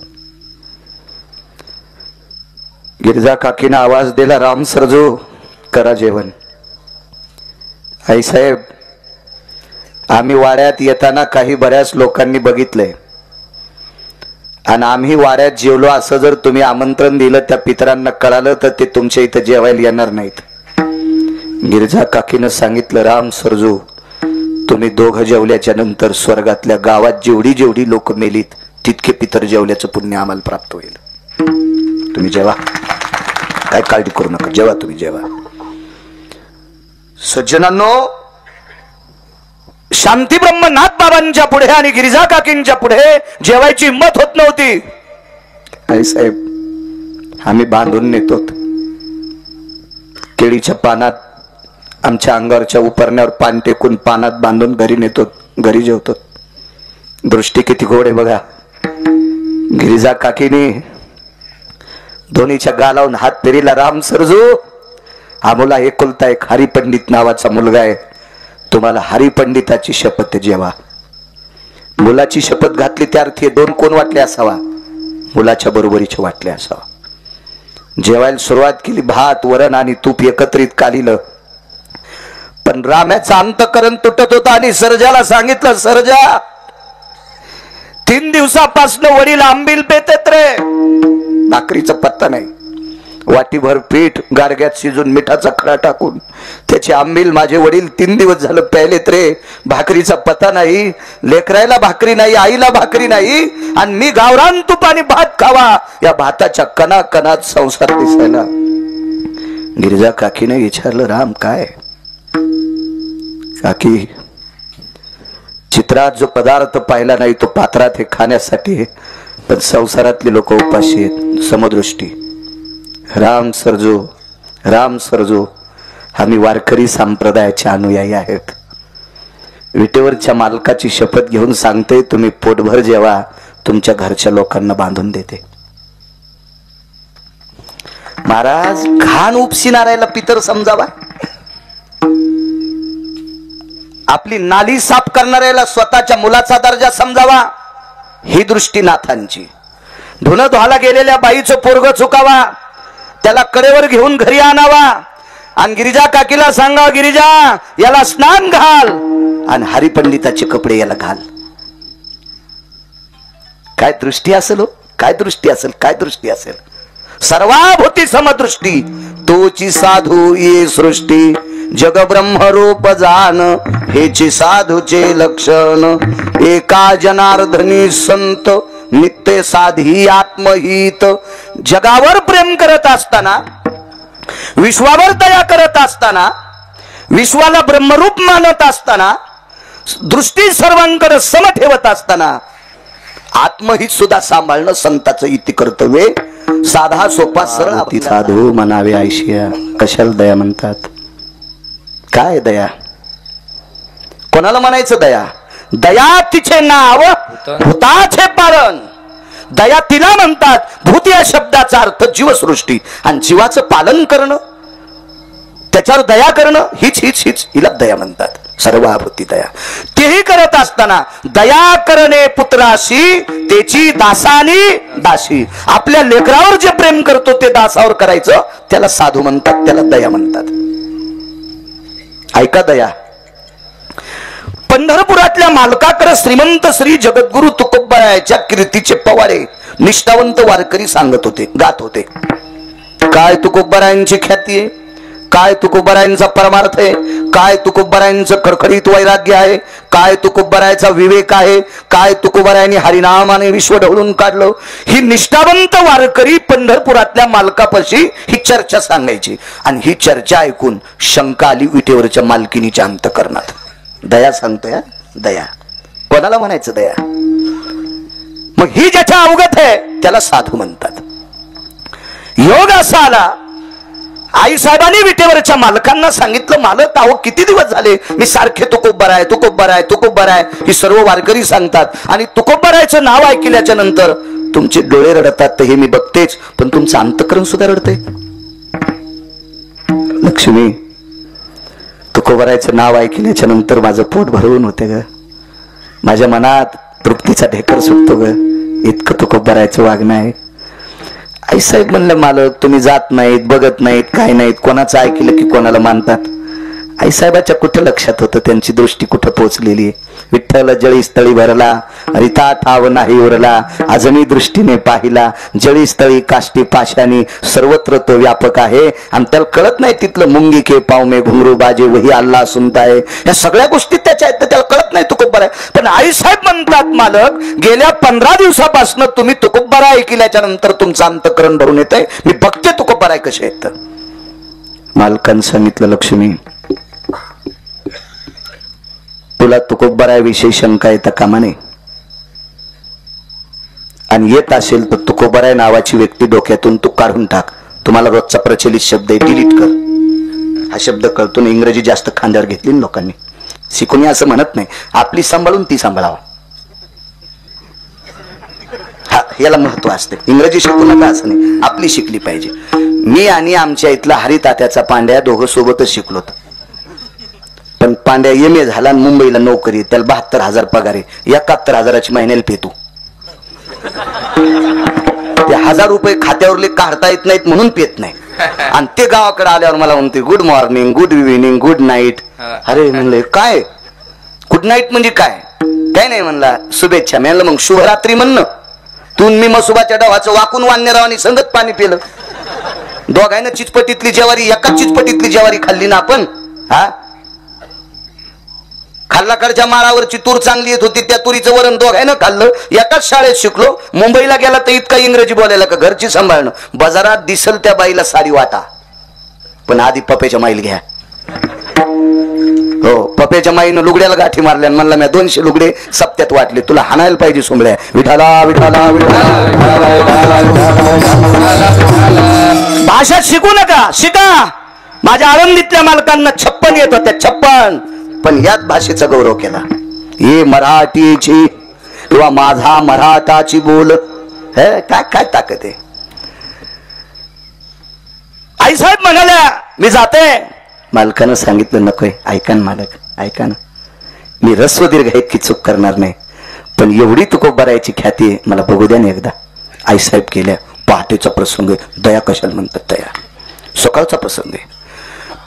गिरिजा काकीनं आवाज दिला, राम सरजू करा जेवण. आई साहेब, आम्ही वाड्यात येताना काही बऱ्याच लोकांनी बघितलंय आणि आम्ही वाड्यात जेवलो असं जर तुम्ही आमंत्रण दिलं त्या पितरांना कळालं तर ते तुमच्या इथं जेवायला येणार नाहीत. गिरिजा काकीनं सांगितलं, राम सरजू तुम्ही दोघं जेवल्याच्या नंतर स्वर्गातल्या गावात जेवढी लोक मेलीत तितके पितर जेवल्याचं पुण्य आम्हाला प्राप्त होईल. तुम्ही जेवा, काय काळजी करू नका, जेवा तुम्ही जेवा. सज्जनांनो, शांती ब्रह्मनाथ बाबांच्या पुढे आणि गिरिजा काकींच्या पुढे जेवायची हिंमत होत नव्हती. आई साहेब, आम्ही बांधून नेतो केळीच्या पानात, आमच्या अंगावरच्या उपरण्यावर पान टेकून पानात बांधून घरी नेतो, घरी जेवतो. दृष्टी किती गोड आहे बघा. गिरिजा काकीने दोन्हीच्या गालावून हात फिरीला, राम सरजू आम्हाला एकुलता एक हरिपंडित नावाचा मुलगा आहे, तुम्हाला हरिपंडिताची शपथ जेवा. मुलाची शपथ घातली त्या अर्थी 2 कोण वाटले असावा, मुलाच्या बरोबरीचे वाटले असावा. जेवायला सुरुवात केली. भात वरण आणि तूप एकत्रित काढलं, पण राम्याचं अंतकरण तुटत होता आणि सर्जाला सांगितलं, सर्जा 3 दिवसापासून वडील आंबील पेतेत रे, भाकरीचा पत्ता नाही. वाटीभर पीठ गारग्यात शिजून मिठाचा खडा टाकून त्याची आंबील माझे वडील 3 दिवस झालं प्यायलेत रे, भाकरीचा पत्ता नाही. लेकरायला भाकरी नाही, आईला भाकरी नाही, आणि मी गावरान तूप आणि भात खावा या भाताच्या कणाकणात संसार दिसायला. गिरिजा काकीने विचारलं, राम काय? काकी, चित्रात जो पदार्थ पाहिला नाही तो पात्रात हे खाण्यासाठी, पण संसारातले लोक उपाशी आहेत, समदृष्टी. राम सरजू आम्ही वारकरी संप्रदायाचे अनुयायी आहेत. विटेवरच्या मालकाची शपथ घेऊन सांगते, तुम्ही पोटभर जेवा, तुमच्या घरच्या लोकांना बांधून देते. महाराज, घाण उपशिणाऱ्याला पितर समजावा, आपली नाली साफ करणाऱ्याला स्वतःच्या मुलाचा दर्जा समजावा. ही दृष्टी नाथांची. धुणं धुवायला गेलेल्या बाईचं पोरग चुकावा, त्याला कडेवर घेऊन घरी आणावा आणि गिरिजा काकीला सांगा, गिरिजा याला स्नान घाल आणि हरिपंडिताचे कपडे याला घाल. काय दृष्टी असेल, काय दृष्टी असेल, काय दृष्टी असेल. सर्वाभूती समदृष्टी, तोची साधू ये सृष्टी, जग ब्रह्म रूप जान हेचे साधूचे लक्षण, एका जनार्दनी संत नित्य साधी आत्महित. जगावर प्रेम करत असताना, विश्वावर दया करत असताना, विश्वाला ब्रह्मरूप मानत असताना, दृष्टी सर्वांकडे सम ठेवत असताना आत्महित सुद्धा सांभाळणं संताचं इति कर्तव्य. साधा सोपा सरळ साधू म्हणावे आयशिया. कशाला दया म्हणतात? काय दया? कोणाला म्हणायचं दया? दया तिचे नाव भूताचे पालन. दया तिला म्हणतात. भूत या शब्दाचा अर्थ जीवसृष्टी, आणि जीवाचं पालन करणं, त्याच्यावर दया करणं, हीच हिला दया म्हणतात. सर्वाभूती दया. तेही करत असताना दया करणे पुत्राशी, त्याची दासानी दासी. आपल्या लेकरावर जे प्रेम करतो ते दासावर करायचं, त्याला साधू म्हणतात, त्याला दया म्हणतात. ऐका दया. पंढरपुरातल्या मालकाकडे श्रीमंत श्री जगद्गुरु तुकोबारायाच्या कीर्तीचे पवारे निष्ठावंत वारकरी सांगत होते, गात होते. काय तुकोबारायांची ख्याती आहे, काय तुकोबारायांचा परमार्थ आहे, काय तुकोबारायांचं खडखडीत वैराग्य आहे, काय तुकोबारायाचा विवेक आहे, काय तुकोबारायांनी हरिनामाने विश्व ढवळून काढलं. ही निष्ठावंत वारकरी पंढरपुरातल्या मालकापाशी ही चर्चा सांगायची, आणि ही चर्चा ऐकून शंका आली विटेवरच्या मालकिनीच्या अंतकरणात. दया सांगतोय हा, दया. कोणाला म्हणायचं दया? मग ही ज्याच्या अवगत आहे त्याला साधू म्हणतात. योग असा आला, आई साहेबांनी विटेवरच्या मालकांना सांगितलं, मालक अहो किती दिवस झाले मी सारखे तुकोबराय तुकोबराय तुकोबराय ही सर्व वारकरी सांगतात, आणि तुकोबरायचं नाव ऐकल्याच्या नंतर तुमचे डोळे रडतात तर हे मी बघतेच, पण तुमचं अंतःकरण सुद्धा रडतंय. लक्ष्मी, तुकोबरायचं नाव ऐकल्याच्या नंतर माझं पोट भरवून होते ग, माझ्या मनात तृप्तीचा ढेकर सुटतो ग, इतकं तुकोबरायचं वागणं आहे. आई साहेब म्हणलं, मालक तुम्ही जात नाहीत, बघत नाहीत, काय नाहीत, कोणाचं ऐकलं की कोणाला मानतात. आई साहेबाच्या कुठं लक्षात होतं, त्यांची दृष्टी कुठं पोचलेली. विठ्ठल जळी स्थळी भरला, रिता ठाव नाही उरला, अजनी दृष्टीने पाहिला, जळी स्थळी काष्टी पाशानी, सर्वत्र तो व्यापक आहे. आणि त्याला कळत नाही तिथलं मुंगी के पाव में घुंगरू बाजे वही अल्लाह सुनता है, या सगळ्या गोष्टी त्याच्या आहेत, त्याला कळत नाही तुकोबर आहे. पण आई साहेब म्हणतात, मालक गेल्या 15 दिवसापासून तुम्ही तुकोबरा ऐकल्याच्या नंतर तुमचं अंतःकरण भरून येत आहे, मी बघते तुकोबर आहे कसे आहेत. मालकांनी सांगितलं, लक्ष्मी तुला तुकोबराविषयी शंका येता कामा नये, आणि येत असेल तर तुकोबराय नावाची व्यक्ती डोक्यातून तू काढून टाक. तुम्हाला रोजचा प्रचलित शब्द आहे, डिलीट कर. हा शब्द कळतो ना, इंग्रजी जास्त खांद्यावर घेतली ना लोकांनी, शिकून असं म्हणत नाही, आपली सांभाळून ती सांभाळावं, हा याला महत्व असते. इंग्रजी शिकू नका असं नाही, आपली शिकली पाहिजे. मी आणि आमच्या इथला हरितात्याचा पांड्या दोघं सोबतच शिकलोत, पण पांड्या MA झाला, मुंबईला नोकरी, त्याला 72,000 पगार आहे, 71,000ची महिन्याला पेतू. ते 1,000 रुपये खात्यावरले काढता येत नाहीत म्हणून पेत नाही, आणि ते गावाकडे आल्यावर मला म्हणते good morning, good evening, good night. अरे म्हणलं काय गुड नाईट म्हणजे काय? काय नाही म्हणला, शुभेच्छा. म्हणलं मग शुभरात्री म्हणणं. तू मी मसुबाच्या डावाचं वाकून वाननेरावानी संगत पाणी पिलं, दोघांना चिचपटीतली ज्वारी, एकाच चिचपटीतली ज्वारी खाल्ली ना आपण. हा खाल्लाकडच्या माळावरची तूर चांगली येत होती, त्या तुरीचं वरण दोघांना खाल्लं, एकाच शाळेत शिकलो. मुंबईला गेला तर इतका इंग्रजी बोलायला का, घरची सांभाळणं. बाजारात दिसल त्या बाईला सारी वाटा, पण आधी पप्याच्या माईल घ्या. हो, पप्याच्या माईनं लुगड्याला गाठी मारल्या, म्हणला मी 200 लुगडे सप्त्यात वाटले, तुला हाणायला पाहिजे सोंबळ्या. विठाला विठाला भाषा शिकू नका, शिका. माझ्या आळंदीतल्या मालकांना 56 येत होत्या, 56, पण याच भाषेचा गौरव केला. हे मराठीची किंवा माझा मराठाची बोल, हे काय काय ताकद आहे. आई साहेब म्हणाल्या, मी जाते. मालकानं सांगितलं, नकोय, ऐका ना मालक, ऐका ना, मी रस्व दीर्घ इतकी चूक करणार नाही, पण एवढी तुकोबरायची ख्याती आहे, मला बघू द्या ना एकदा. आई साहेब केल्या. पहाटेचा प्रसंग आहे, दया कशाला म्हणतात, दया सकाळचा प्रसंग आहे.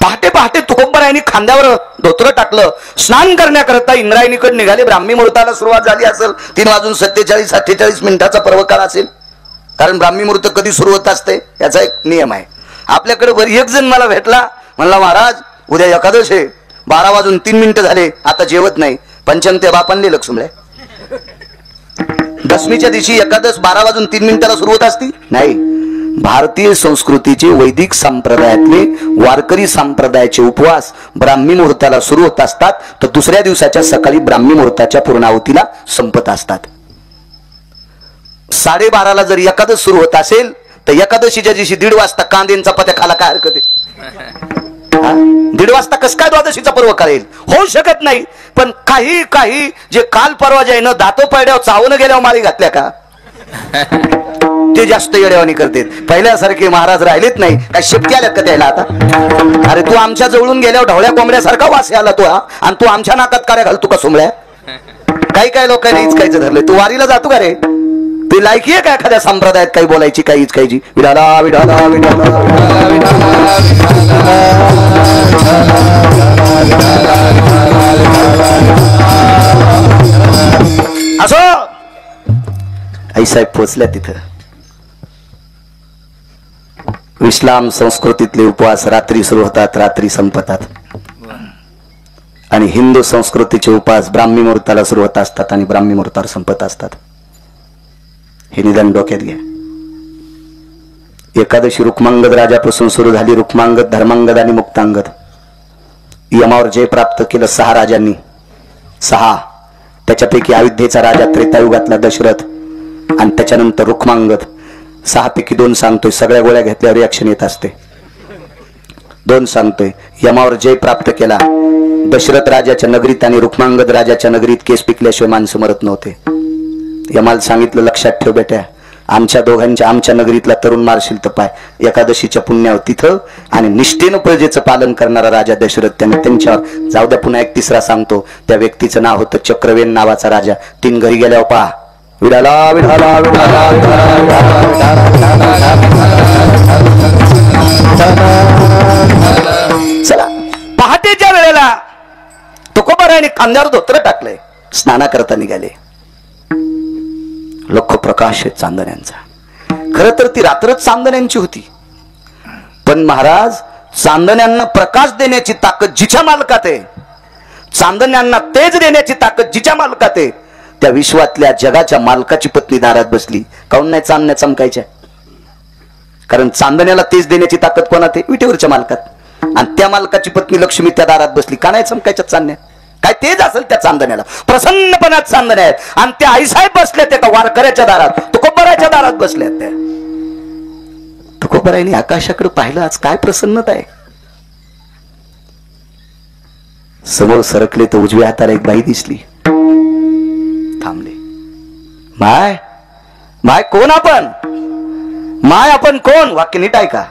पहाटे पहाटे तुकोबरायांनी खांद्यावर धोतर टाकलं, स्नान करण्याकरता इंद्रायणीकडे निघाले. ब्राह्मी मुहूर्ताला सुरुवात झाली असेल, 3:47-48 मिनिटाचा पर्वकाळ असेल, कारण ब्राह्मी मुहूर्त कधी सुरू होत असते याचा एक नियम आहे. आपल्याकडे बरी एक जण मला भेटला, म्हणला महाराज उद्या एकादश आहे, 12:03 झाले, आता जेवत नाही. पंचमते बापांनी लक्ष्मळे, दशमीच्या दिवशी एकादश 12:03 सुरू होत असती? नाही. भारतीय संस्कृतीचे वैदिक संप्रदायातले वारकरी संप्रदायाचे उपवास ब्राह्मी मुहूर्ताला सुरू होत असतात, तर दुसऱ्या दिवसाच्या सकाळी ब्राह्मी मुहूर्ताच्या पूर्णाहुतीला संपत असतात. 12:30ला जर एकादश सुरू होत असेल तर एकादशीच्या दिवशी 1:30 वाजता कांदेंचा पत्या खाला काय हरकत आहे? 1:30 वाजता कस काय द्वादशीचा पर्व करेल? होऊ शकत नाही. पण काही काही जे काल परवा जाईन दातो पडल्यावर चावून गेल्यावर मारी घातल्या का, ते जास्त येड्यावानी करते. पहिल्यासारखे महाराज राहिलेत नाही, काय शेपटी आल्यात का त्याला आता? अरे तू आमच्या जवळून गेल्यावर ढवळ्या कोंबड्यासारखा वास आला तो, आणि तू आमच्या नाकात काड्या घालतो का सोमळ्या? काही काही लोकांनी इचकायचं धरलंय. तू वारीला जातो का रे? तू लायकी आहे का एखाद्या संप्रदायात काही बोलायची, काही इचकायची? विठाला विठाला विठाला असो. आई साहेब पोचल्या तिथं. इस्लाम संस्कृतीतले उपवास रात्री सुरू होतात, रात्री संपतात, आणि हिंदू संस्कृतीचे उपवास ब्राह्मी मुहूर्ताला सुरू होत असतात आणि ब्राह्मी मुहूर्तावर संपत असतात. हे निदान डोक्यात घ्या. एकादशी रुक्मांगद राजापासून सुरू झाली. रुक्मांगद, धर्मांगद आणि मुक्तांगद, यमावर जय प्राप्त केलं 6 राजांनी. 6 त्याच्यापैकी अयोध्येचा राजा त्रेतायुगातला दशरथ आणि त्याच्यानंतर रुक्मांगद 6 पैकी 2 सांगतोय. सगळ्या गोळ्या घेतल्यावर रिॲक्शन येत असते. 2 सांगतोय. यमावर जय प्राप्त केला दशरथ राजाच्या नगरीत आणि रुक्मांगद राजाच्या नगरीत केस पिकल्याशिवाय माणसं मरत नव्हते. यमाला सांगितलं लक्षात ठेव बेट्या, आमच्या नगरीतला तरुण मारशील तर पाय एकादशीच्या पुण्यावर तिथं आणि निष्ठेनं प्रजेचं पालन करणारा राजा दशरथ त्यांनी त्यांच्यावर जाऊ द्या. पुन्हा एक 3रा सांगतो. त्या व्यक्तीचं नाव होतं चक्रवेन नावाचा राजा. 3 घरी गेल्यावर पहा विडाला विडाला चला. पहाटेच्या वेळेला तुकोबारायांनी खांद्यावर धोत्र टाकले, स्नाना करता निघाले. लख प्रकाश आहे चांदण्यांचा. खर तर ती रात्रच चांदण्यांची होती, पण महाराज चांदण्यांना प्रकाश देण्याची ताकद जिच्या मालकात आहे, चांदण्यांना तेज देण्याची ताकद जिच्या मालकात आहे, त्या विश्वातल्या जगाच्या मालकाची पत्नी दारात बसली. काऊन नाही चांदण्या चमकायच्या? कारण चांदण्याला तेज देण्याची ताकद कोणात आहे? विटेवरच्या मालकात. आणि त्या मालकाची पत्नी लक्ष्मी त्या दारात बसली. का नाही चमकायच्या चांदण्या? काय तेज असेल त्या चांदण्याला? प्रसन्नपणात चांदण्या आहेत. आणि त्या आईसाहेब बसल्यात एका वारकऱ्याच्या दारात, तुकोबाराच्या दारात बसल्यात. त्या तुकोबारायांनी आकाशाकडे पाहिलं, आज काय प्रसन्नता आहे. समोर सरकले तर उजव्या हाताला एक बाई दिसली. थांबले. माय माय कोण आपण? माय आपण कोण? वाक्य नीट ऐका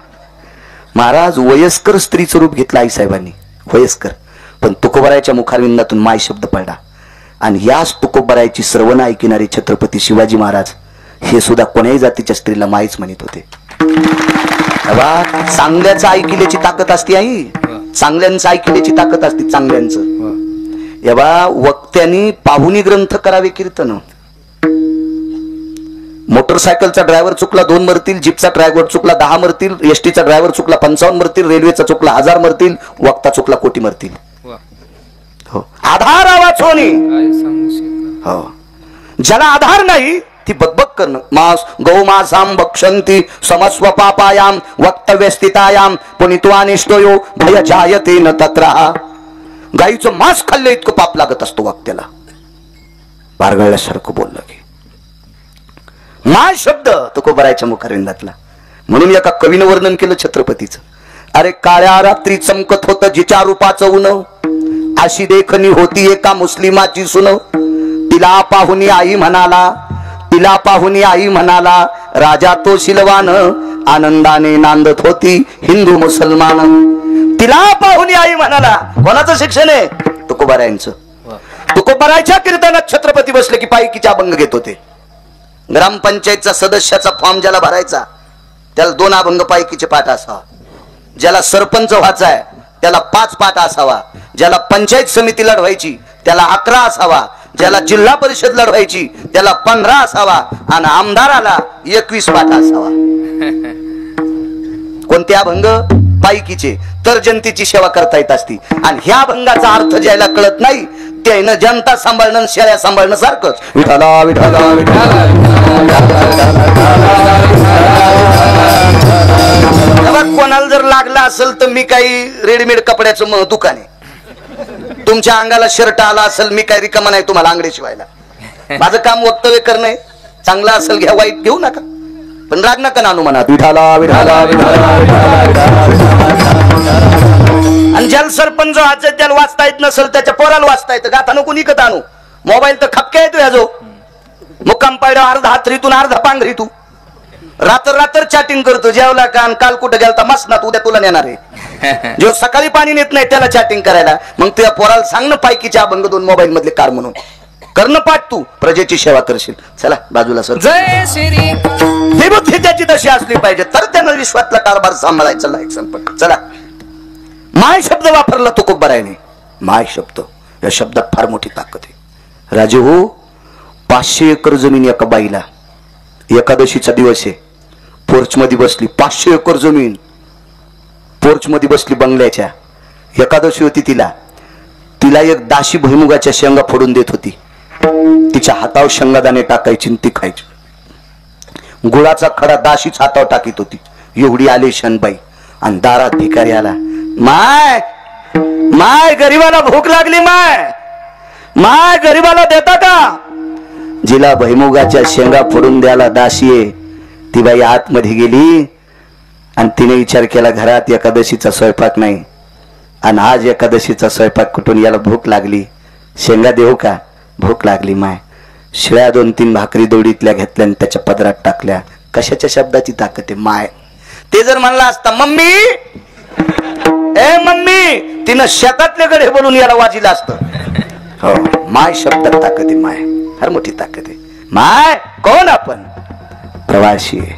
महाराज. वयस्कर स्त्रीचं रूप घेतलं आईसाहेबांनी, वयस्कर. पण तुकोबारायाच्या मुखारविंदातून माय शब्द पडला. आणि याच तुकोबारायाची श्रवण ऐकणारे छत्रपती शिवाजी महाराज हे सुद्धा कोण्याही जातीच्या स्त्रीला माईच म्हणत होते. चांगल्याचं ऐकिल्याची ताकद असते आई, चांगल्यांचं ऐकिल्याची ताकद असते चांगल्यांचं. एव्हा वक्त्यांनी पाहुणी ग्रंथ करावे कीर्तन. मोटरसायकलचा ड्रायव्हर चुकला 2 मरतील, जीपचा ड्रायव्हर चुकला 10 मरतील, एसटीचा ड्रायव्हर चुकला 55 मरतील, रेल्वेचा चुकला 1000 मरतील, वक्ता चुकला कोटी मरतील. हो, आधार आवाज होणे. हो, ज्याला आधार नाही ती बकबक करणं. मास गौमासाम भक्षंती समस्व पापायाम वक्तव्य स्थितायाम पुनित्वानिष्टयो भय जायते न तत्र. गाईचं मांस खाल्लं इतकं पाप लागत असतो वक्त्याला. बारगळल्यासारखं बोललं की माय शब्द तुकोबारायच्या मुखारविंदातला. म्हणून एका कवीनं वर्णन केलं छत्रपतीचं. अरे काळ्या रात्री चमकत होत जिच्या रूपाचं उन, अशी देखणी होती एका मुस्लिमाची सुन. तिला पाहुनी आई म्हणाला, तिला पाहुनी आई म्हणाला, राजा तो शिलवान, आनंदाने नांदत होती हिंदू मुसलमान. तिला पाहुनी आई म्हणाला. कोणाचं शिक्षण आहे? तुकोबारायांचं. तुकोबारायच्या कीर्तनात छत्रपती बसले की पायकीचा अभंग घेत होते. ग्रामपंचायतचा सदस्याचा फॉर्म ज्याला भरायचा त्याला 2 अभंग पायकीचे पाठ असावा. ज्याला सरपंच व्हायचा आहे त्याला 5 पाठ असावा. ज्याला पंचायत समिती लढवायची त्याला 11 असावा. ज्याला जिल्हा परिषद लढवायची त्याला 15 असावा. आणि आमदाराला 21 पाठ असावा. कोणते अभंग? पायकीचे. तर जनतेची सेवा करता येत असती. आणि ह्या अभंगाचा अर्थ ज्याला कळत नाही त्यानं जनता सांभाळणं शेळ्या सांभाळणं सारखंच. विठाला विठाला विठाला. कोणाला जर लागला असेल तर मी काही रेडीमेड कपड्याचं दुकान आहे. तुमच्या अंगाला शर्ट आला असेल मी काही रिकामा नाही तुम्हाला आंगडे शिवायला. माझं काम वक्तव्य करणे. चांगला असेल घ्या, वाईट घेऊ नका, पण राग नका नानू म्हणा. विठाला विठाला. आणि ज्याला सरपंच व्हायचं त्याला वाचता येत नसेल त्याच्या पोराला वाचता येतं. गाथा नको निकत आणू. मोबाईल तर खपक्या येतो याजो. मुक्काम पायडा अर्धा हातरीतून अर्धा पांघरीतू. रात्र चॅटिंग करतो. जेवला का? काल कुठं गेलता? मसनात, उद्या तुला नेणार आहे. जो सकाळी पाणी नेत नाही त्याला चॅटिंग करायला. मग तुझ्या पोराला सांग ना पायकीच्या अभंग 2 मोबाईल मधले कार म्हणून. कर्ण पाठ, तू प्रजेची सेवा करशील. चला बाजूला सर. जय श्री. ही बुद्धी त्याची तशी असली पाहिजे तर त्यानं विश्वातला कारभार सांभाळायचा लायक संपट. चला. माय शब्द वापरला तुकोबारायाने. माय शब्द, या शब्दात फार मोठी ताकद आहे. राजे हो, 500 एकर जमीन एका बाईला. एकादशीचा दिवस आहे. पोर्च मध्ये बसली. 500 एकर जमीन पोर्च मध्ये बसली बंगल्याच्या. एकादशी होती तिला. तिला एक दाशी भुईमुगाच्या शेंगा फोडून देत होती. तिच्या हातावर शेंगादाणे टाकायची ती खायची. गुळाचा खडा दाशीच हातावर टाकीत होती. एवढी आली शनबाई. आणि दारात भिकारी आला. माय माय गरीबाला भूक लागली. माय माय गरीबाला देता का? जिला भैमुगाच्या शेंगा फोडून द्यायला दासीये ती बाई आतमध्ये गेली आणि तिने विचार केला घरात एकादशीचा स्वयंपाक नाही आणि आज एकादशीचा स्वयंपाक कुठून, याला भूक लागली, शेंगा देऊ का? भूक लागली माय. शिळ्या 2-3 भाकरी दोडीतल्या घेतल्या आणि त्याच्या पदरात टाकल्या. कशाच्या शब्दाची ताकद आहे माय. ते जर म्हणला असता मम्मी ए मम्मी, तिनं शेतातले गडे बोलून याला वाजिलं असतं. हो, माय शब्दात ताकद आहे माय, फार मोठी ताकद आहे. माय कोण? आपण प्रवासी आहे.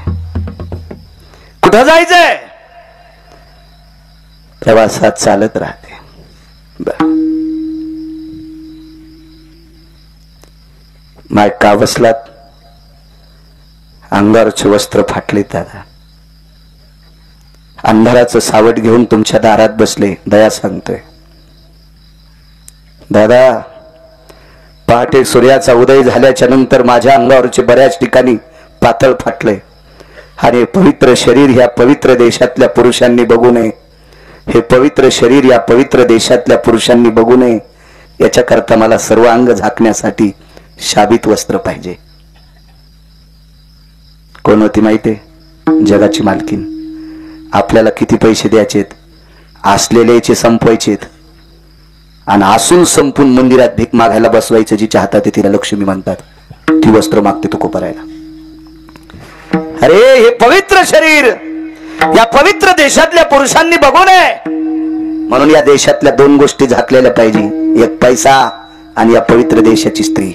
कुठं जायचंय? प्रवासात चालत राहते. माय का बसलात? अंगावरचे वस्त्र फाटले दादा. अंधाराचं सावट घेऊन तुमच्या दारात बसले. दया सांगतोय दादा, पहाटे सूर्याचा उदय झाल्याच्या नंतर माझ्या अंगावरचे बऱ्याच ठिकाणी पातळ फाटले आणि पवित्र शरीर ह्या पवित्र देशातल्या पुरुषांनी बघू नये. हे पवित्र शरीर या पवित्र देशातल्या पुरुषांनी बघू नये याच्याकरता मला सर्व अंग झाकण्यासाठी शाबित वस्त्र पाहिजे. कोण होती माहितीये? जगाची मालकीन. आपल्याला किती पैसे द्यायचेत? असलेल्याचे संपवायचेत आणि असून संपून मंदिरात भीक मागायला बसवायचं. जिच्या हातात आहे तिला लक्ष्मी म्हणतात. ती वस्त्र मागते तो कोपरायला. अरे हे पवित्र शरीर या पवित्र देशातल्या पुरुषांनी बघू नये म्हणून या देशातल्या 2 गोष्टी झाकलेल्या पाहिजे. एक पैसा आणि या पवित्र देशाची स्त्री.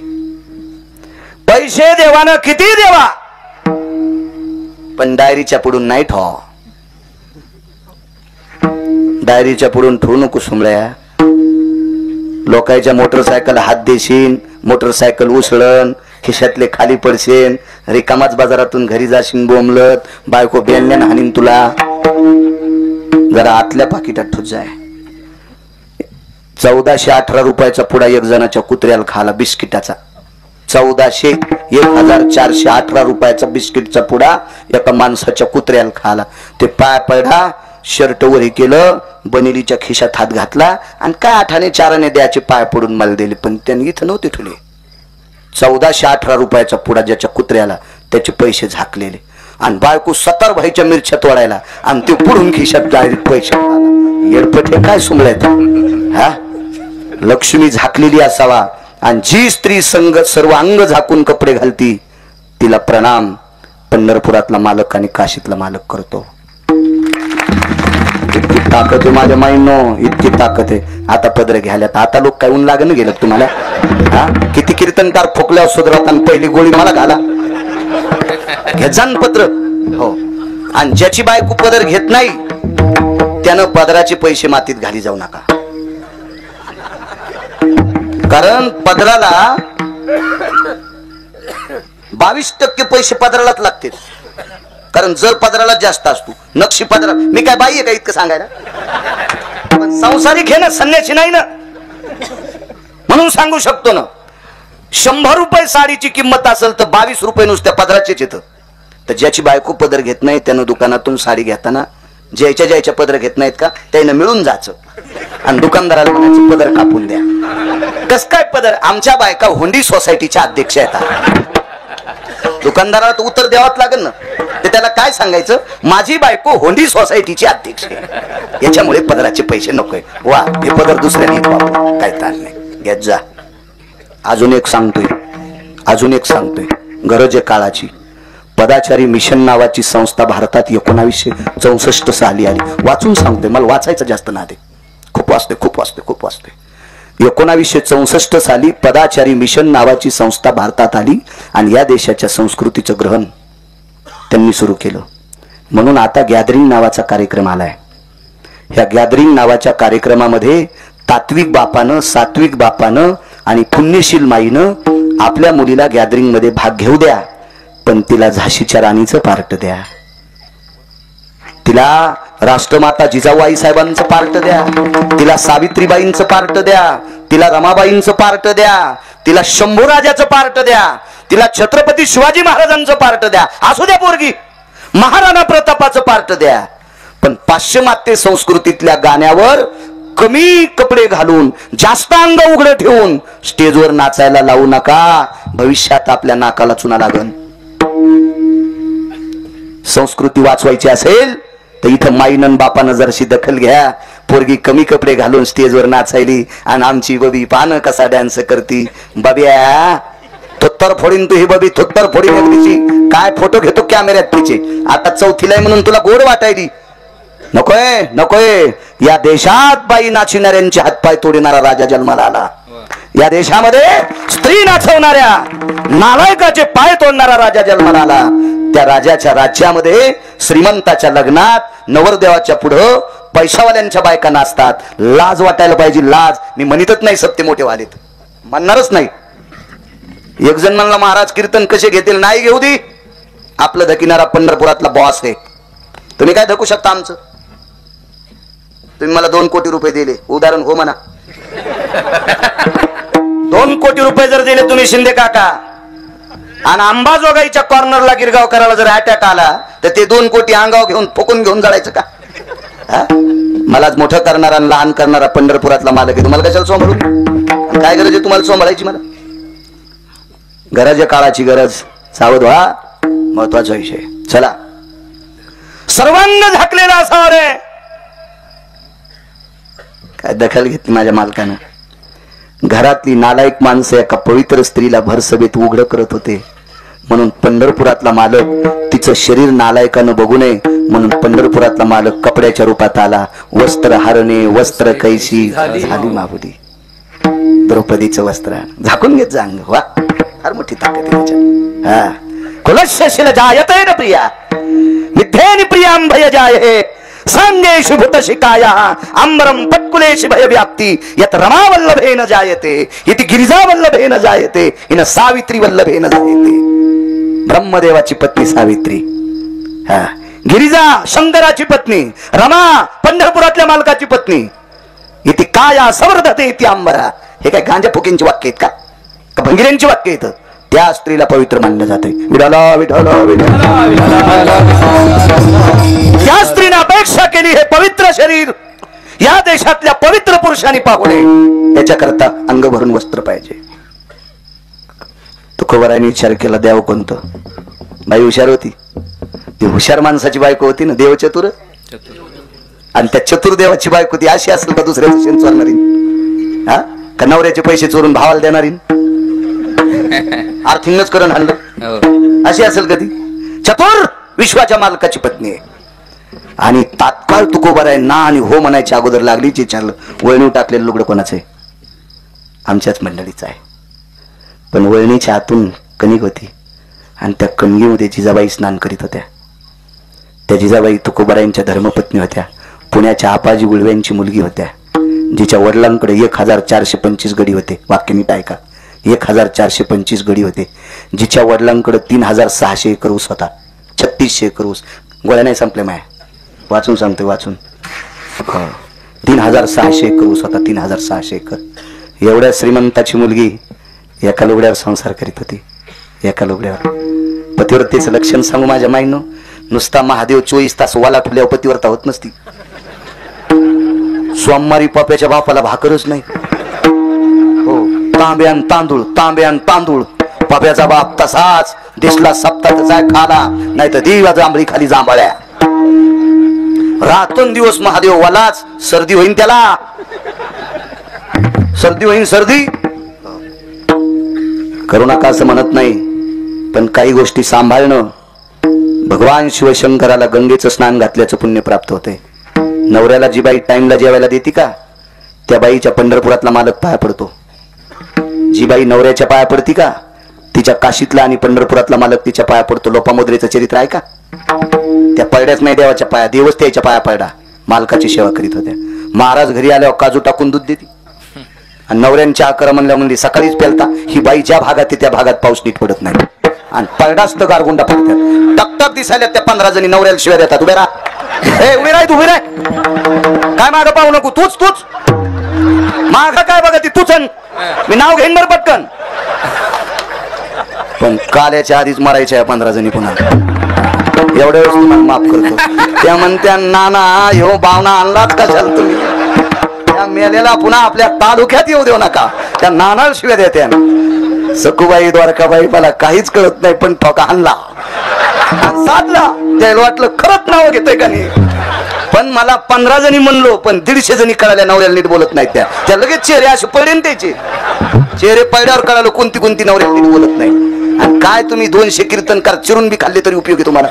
पैसे देवानं किती देवा, पण डायरीच्या पुढून नाही ठेवा. डायरीच्या पुढून ठेवू नको सुमळ्या. लोकांच्या मोटरसायकल हात देशील, मोटरसायकल उसळण, खिशातले खाली पडशील, रिकामाच बाजारातून घरी जाशील बोंबलत, बायको बेलण्यानं हाणीन तुला. जरा आतल्या पाकिटात ठेवत जाय. 1418 रुपयाचा पुडा एक जणाच्या कुत्र्याला खाला बिस्किटाचा. 1418 रुपयाचा बिस्किटचा पुडा एका माणसाच्या कुत्र्याला खाला. ते पाय पडा, शर्ट वरी केलं, बनेलीच्या खिशात हात घातला आणि काय 8 4 द्यायचे पाय पडून मला दिले. पण त्यांनी इथं नव्हते ठेवले. 1418 रुपयाचा पुडा ज्याच्या कुत्र्याला, त्याचे पैसे झाकलेले आणि बायको 70 भाईच्या मिरच्या तोडायला आणि ते पुढून खिशात डायरेक्ट पैसे. येडपट हे काय सुमळायत हा? लक्ष्मी झाकलेली असावा आणि जी स्त्री संग सर्व अंग झाकून कपडे घालती तिला प्रणाम. पंढरपुरातला मालक आणि काशीतला मालक करतो. इतकी ताकद आहे माझ्या माईनो, इतकी ताकद आहे. आता पदर घ्यायला आता लोक काय ऊन लागणं गेलं तुम्हाला? हा, किती कीर्तनकार फोकल्यावर सुधरवत आणि पहिली गोळी मला घाला. घ्यान पत्र. हो, आणि ज्याची बायको पदर घेत नाही त्यानं पदराचे पैसे मातीत घाली जाऊ नका. कारण पदराला 22% पैसे पदरालाच लागतील. कारण जर पदराला जास्त असतो, नक्षी पदरा, मी काय बाई आहे का इतकं सांगायला? पण संसारिक हे ना, संन्यासी नाही ना, म्हणून सांगू शकतो ना. 100 रुपये साडीची किंमत असेल तर 22 रुपये नुसत्या पदराचेच येतं. तर ज्याची बायको पदर घेत नाही त्यानं दुकानातून साडी घेताना ज्याच्या पदर घेत नाहीत का त्यानं मिळून जायचं आणि दुकानदाराला म्हणायचं पदर कापून द्या. कस काय पदर? आमच्या बायका हुंडी सोसायटीच्या अध्यक्ष आहेत. दुकानदाराला तर उत्तर द्यावंच लागेल ना. ते त्याला काय सांगायचं? माझी बायको हुंडी सोसायटीची अध्यक्ष आहे, याच्यामुळे पदराचे पैसे नकोय. वा, हे पदर दुसऱ्याने काय ताण नाही, घेत जा. अजून एक सांगतोय गरज आहे काळाची. पदाचारी मिशन नावाची संस्था भारतात 1964 साली आली. वाचून सांगतोय, मला वाचायचं जास्त नाद आहे. खूप वाचते. 1964 साली पदाचारी मिशन नावाची संस्था भारतात आली आणि या देशाच्या संस्कृतीचं ग्रहण त्यांनी सुरू केलं. म्हणून आता गॅदरिंग नावाचा कार्यक्रम आलाय. ह्या गॅदरिंग नावाच्या कार्यक्रमामध्ये तात्विक बापानं, सात्विक बापानं आणि पुण्यशील माईनं आपल्या मुलीला गॅदरिंग मध्ये भाग घेऊ द्या, पण तिला झाशीच्या राणीचं पार्ट द्या. तिला राष्ट्रमाता जिजाऊबाई साहेबांचं पार्ट द्या. तिला सावित्रीबाईंचं पार्ट द्या. तिला रमाबाईंचं पार्ट द्या. तिला शंभूराजाचं पार्ट द्या. तिला छत्रपती शिवाजी महाराजांचं पार्ट द्या. असू द्या पोरगी, महाराणा प्रतापाचं पार्ट द्या. पण पाश्चिमात्य संस्कृतीतल्या गाण्यावर क कमी कपडे घालून जास्त अंग उघडं ठेवून स्टेजवर नाचायला लावू नका. भविष्यात आपल्या नाकाला चुना लागन. संस्कृती वाचवायची असेल तर इथं माईनं बापानं जरशी दखल घ्या. पोरगी कमी कपडे घालून स्टेजवर नाचायली आणि आमची बबी पानं कसा डान्स करती. बब्या थोत्तर फोडीन तू. ही बबी थोत्तर फोडीन अगदीची. काय फोटो घेतो कॅमेऱ्यात तिचे. आता चौथीला म्हणून तुला गोड वाटायली. नकोय नकोय. या देशात बाई नाचिणाऱ्यांचे हातपाय तोडणारा राजा जन्माला आला. या देशामध्ये स्त्री नाचवणाऱ्या नालायकाचे पाय तोडणारा राजा जन्माला आला. त्या राजाच्या राज्यामध्ये श्रीमंताच्या लग्नात नवरदेवाच्या पुढं पैशावाल्यांच्या बायका नाचतात. लाज वाटायला पाहिजे. लाज. मी म्हणतच नाही सत्य मोठे वालेत, म्हणणारच नाही. एक जण म्हणला महाराज कीर्तन कसे घेतील. नाही घेऊ दे. आपलं धकिणारा पंढरपुरातला बॉस आहे. तुम्ही काय धकू शकता आमचं. तुम्ही मला 2 कोटी रुपये दिले, उदाहरण हो म्हणा. 2 कोटी रुपये जर दिले तुम्ही शिंदे काका आणि अंबाजोगाईच्या कॉर्नरला गिरगाव करायला जर अटॅक आला तर ते 2 कोटी अंगाव घेऊन फुकून घेऊन जायचं का. मलाच मोठं करणारा आणि लहान करणारा पंढरपुरातला मालक आहे. तुम्हाला कशाला सांभाळून. काय गरज आहे तुम्हाला सांभाळायची. मला गरज आहे, काळाची गरज. सावध व्हा. महत्वाचा विषय. चला. सर्वांग झाकलेला असावा रे. काय दखल घेतली माझ्या मालकानं. घरातली नालायक माणसं एका पवित्र स्त्रीला भर सभेत उघड करत होते म्हणून पंढरपुरातला मालक तिचं शरीर नालायकानं बघू नये म्हणून पंढरपुरातला मालक कपड्याच्या रूपात आला. वस्त्र हरणे वस्त्र कैशी झाली माहुली. द्रौपदीचं वस्त्र झाकून घेत जा अंग. वा फार मोठी ताकद आहे त्याच्यात. हा. कुलशशिल जायते न प्रिया मिथ्येन प्रियां भय जाये संगेषु भूत शिकाया अंबरम पट्कुलेश भय व्याप्ती यत रमा वल्लभेन जायते इति गिरिजा वल्लभेन जायते इन सावित्री वल्लभेन जायते. ब्रह्मदेवाची पत्नी सावित्री. हा. गिरिजा शंकराची पत्नी. रमा पंढरपुरातल्या मालकाची पत्नी. इति काया संवर्धते इति अंबरा. हे काय गांजा फुकींची वाक्य आहेत का भंगिऱ्यांची वाक्य आहेत. त्या स्त्रीला पवित्र मानलं जाते. विठाला विठाला त्या स्त्रीने अपेक्षा केली हे पवित्र शरीर या देशातल्या पवित्र पुरुषांनी पाहू नये. त्याच्याकरता अंग भरून वस्त्र पाहिजे. तुकोबारांनी विचार केला द्यावं कोणतं. बाई हुशार होती. ती हुशार माणसाची बायको होती ना. देवचतुर. आणि त्या चतुर देवाची बायको ती अशी असेल का दुसऱ्याचं शेण चोरणारी. हा का नवऱ्याचे पैसे चोरून भावाला देणारी. आर्थिंगच करून आणलं अशी असेल कधी. चतुर विश्वाच्या मालकाची पत्नी आहे. आणि तात्काळ तुकोबाराय ना आणि हो म्हणायच्या अगोदर लागलीच विचारलं वळणी टाकलेलं लुगडं कोणाचं आहे. आमच्याच मंडळीचं आहे. पण वळणीच्या आतून कणिक होती आणि त्या कणगीमध्ये जिजाबाई स्नान करीत होत्या. त्या जिजाबाई तुकोबारायांच्या धर्मपत्नी होत्या. पुण्याच्या आपाजी गुळव्यांची मुलगी होत्या. जिच्या वडिलांकडे 1425 गडी होते. वाक्य नीट ऐका. 1425 गडी होते. जिच्या वडिलांकडे 3600 एकर ऊस होता. 3600 एकर ऊस. गोळ्या नाही संपल्या माया. वाचून सांगतोय वाचून. 3600 एकर ऊस होता. 3600 एकर. एवढ्या श्रीमंताची मुलगी एका लुगड्यावर संसार करीत होती. एका लुगड्यावर. पतिव्रतेचं लक्षण सांगू माझ्या माईनं. नुसता महादेव 24 तास वाला ठुल्यावर पतिव्रता होत नसती. सोमवारी पप्याच्या बापाला भाकरच नाही. हो. तांब्यान तांदूळ तांब्यान तांदूळ. पप्याचा बाप तसाच दिसला सप्ताह जाय खाला नाही तर दिवा जांभळी खाली जांभळ्या. रात्रंदिवस महादेव वालाच. सर्दी होईन त्याला. सर्दी होईन सर्दी. करू नका असं म्हणत नाही पण काही गोष्टी सांभाळणं. भगवान शिवशंकराला गंगेचं स्नान घातल्याचं पुण्य प्राप्त होते. नवऱ्याला जी बाई टाइमला जेवायला देते का त्या बाईच्या पंढरपुरातला मालक पाया पडतो. जी बाई नवऱ्याच्या पाया पडती का तिच्या काशीतला आणि पंढरपुरातला मालक तिच्या पाया पडतो. लोपामुद्रेचं चरित्र आहे का. त्या पडल्याच नाही देवाच्या पाया. देवच त्याच्या पाया पडला. मालकाची सेवा करीत होत्या. महाराज घरी आल्यावर काजू टाकून दूध देते आणि नवऱ्यांच्या आकर म्हणल्या म्हणजे सकाळीच पेलता. ही बाई ज्या भागात आहे त्या भागात पाऊस नीट पडत नाही आणि पडडाच तर गारगुंडा पडतात. टकटक दिसायला त्या 15 जणी नवऱ्याला शिव्या देतात. उभे राहा. हे उभे राह. तू उभे राह. काय मागं पाहू नको. तूच माग काय बघा ती तूच. मी नाव घेईन बरं पटकन. पण काल्याच्या आधीच मरायच्या 15 जणी पुन्हा. एवढ्या वेळेस तुम्हाला माफ करतो. त्या म्हणत्या नाना ह्यो भावना आणलाच कशाला तुम्ही. त्या त्या मेलेला पुन्हा आपल्या तालुक्यात येऊ देऊ नका, त्या नानाला शिव्या देत्या. सखूबाई द्वारकाबाई मला काहीच कळत नाही, पण ठोका आणला साधला. त्याला वाटलं खरंच नाव घेतोय का नाही, पण मला 15 जणी म्हणलो, पण 150 जणी कळाल्या नवऱ्याला नीट बोलत नाहीत. त्या लगेच चेहरे असे पडले ना त्याचे, चेहरे पडल्यावर कळालं कोणती कोणती नवऱ्याला नीट बोलत नाही. आणि काय तुम्ही 200 कीर्तनकार चिरून बी खाल्ले तरी उपयोग आहे तुम्हाला,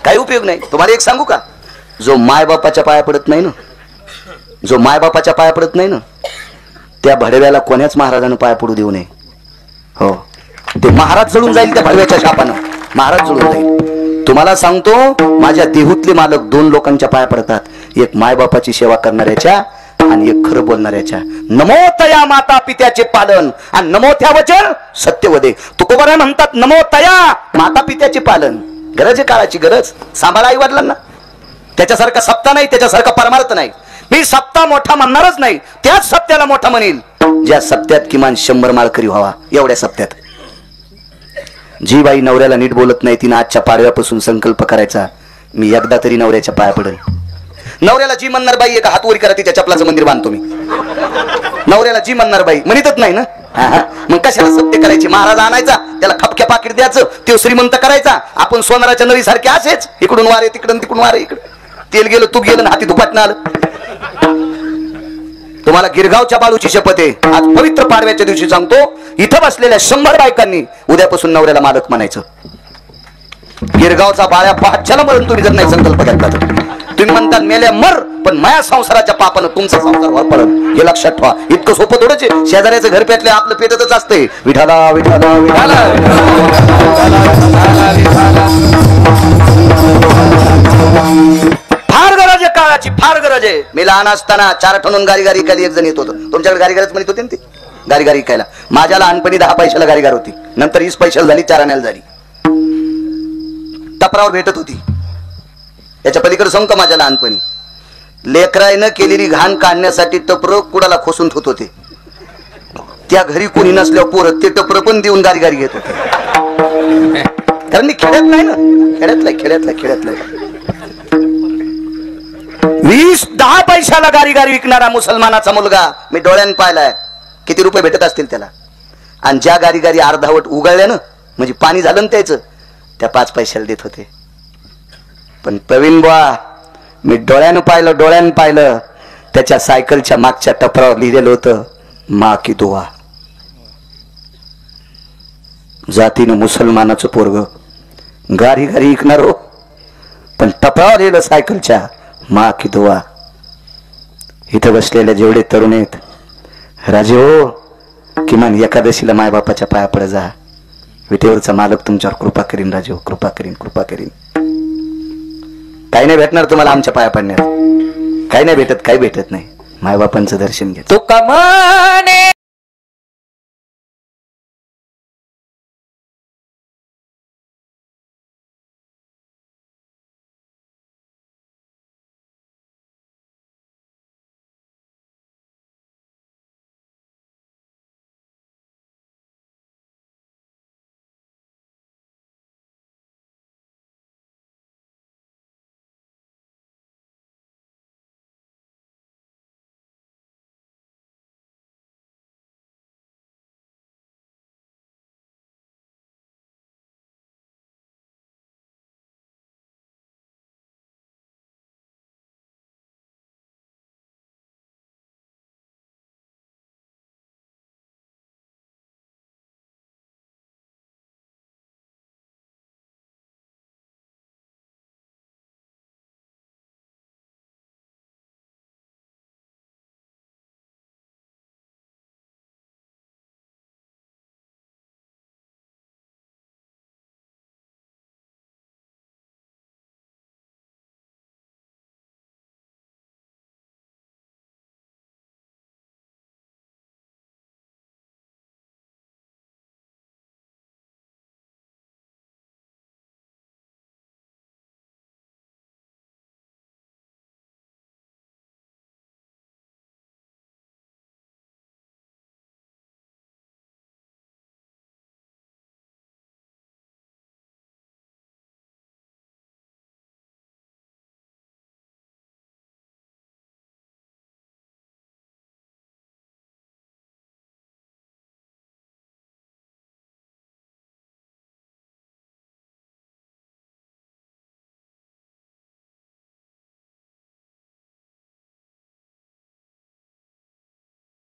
काही उपयोग नाही. तुम्हाला एक सांगू का, जो मायबापाच्या पाया पडत नाही ना, जो मायबापाच्या पाया पडत नाही ना, त्या भडव्याला कोण्याच महाराजानं पाया पडू देऊ नये. हो, ते महाराज जळून जाईल त्या भडव्याच्या शापानं, महाराज जळून जाईल. तुम्हाला सांगतो, माझ्या देहूतले मालक 2 लोकांच्या पाया पडतात, एक मायबापाची सेवा करणाऱ्याच्या आणि एक खरं बोलणाऱ्याच्या. नमो तया माता पित्याचे पालन आणि नमो त्या वचन सत्यवदे. तुकोबाराय म्हणतात नमो तया माता पित्याचे पालन. गरज आहे, काळाची गरज. सांभाळा आई वडिलांना. त्याच्यासारखा सप्ताह नाही, त्याच्यासारखा परमार्थ नाही. मी सप्ताह मोठा म्हणणारच नाही, त्याच सप्त्याला मोठा म्हणेल ज्या सप्त्यात किमान 100 माळकरी व्हावा. एवढ्या सप्त्यात जी बाई नवऱ्याला नीट बोलत नाही, तिनं आजच्या पाडव्यापासून संकल्प करायचा, मी एकदा तरी नवऱ्याच्या पाया पडेल. नवऱ्याला जी म्हणणार बाई एका हातवरी करा, तिच्या चपलाचं मंदिर बांधतो मी. नवऱ्याला जी म्हणणार बाई म्हणतच नाही ना, मग कशाला सत्य करायची. महाराज आणायचा, त्याला खपक्या पाकिट द्यायचं, तो श्रीमंत करायचा. आपण सोनाराच्या नळी सारखे असेच, इकडून वारे तिकडून, तिकडून वारे इकडे. तेल गेलं, तूप गेलं, हाती दुपाटणं आलं. तुम्हाला गिरगावच्या बाळूची शपथ आहे. आज पवित्र पाडव्याच्या दिवशी सांगतो, इथं बसलेल्या 100 बायकांनी उद्यापासून नवऱ्याला मालक म्हणायचं. गिरगावचा बाळ्या पाचच्याला मरून तुम्ही जर नाही संकल्प घेतला तर तुम्ही म्हणतात मेल्या मर, पण माया संसाराच्या पापानं तुमचा संसार वर पडल. हे लक्षात ठेवा. इतकं सोपं थोडंच आहे. शेजाऱ्याचं घर पेटले, आपलं पेटतच असते. विठाला विठाला विठाला. फार गरज आहे काळाची, फार गरज आहे. मी लहान असताना 4 ठणून गारी गारी इकायला एक जण येत होतं. तुमच्याकडे गारी गारीच म्हणत होते ना ते, गारी गारी इकायला. माझ्या लहानपणी 10 पैशाला गारी गार होती, नंतर 20 पैशाला झाली, 4 आण्याला झाली. टपरावर भेटत होती. याच्या पलीकडे सांगतो, माझ्या लहानपणी लेकराईनं केलेली घाण काढण्यासाठी टपर कुडाला खोसून ठेवत होते. त्या घरी कोणी नसल्यावर पोरं ते टपर पण देऊन गारी गारी घेत होते. कारण मी खेड्यात नाही ना, खेड्यातला 20-10 पैशाला गारी गारी विकणारा मुसलमानाचा मुलगा मी डोळ्यानं पाहिलाय. किती रुपये भेटत असतील त्याला. आणि ज्या गारी गारी अर्धावट उगळल्या ना, म्हणजे पाणी झालं ना त्याचं, त्या 5 पैशाला देत होते. पण प्रवीण बुवा, मी डोळ्यानं पाहिलं, त्याच्या सायकलच्या मागच्या टपरावर लिहिलेलं होतं, मा की दुआ. जातीनं मुसलमानाचं पोरग गारी गारी विकणार हो, पण टपरावर लिहिलं सायकलच्या, मा की दुआ. इथं बसलेल्या जेवढे तरुण आहेत, राजे हो, किमान एकादशीला मायबापाच्या पाया पड जा. विटेवरचा मालक तुमच्यावर कृपा करीन राजे हो, कृपा करीन. काही नाही भेटणार तुम्हाला आमच्या पाया पडण्यात, काही नाही भेटत, काही भेटत नाही. मायबापांचं दर्शन घ्या. तुका म्हणे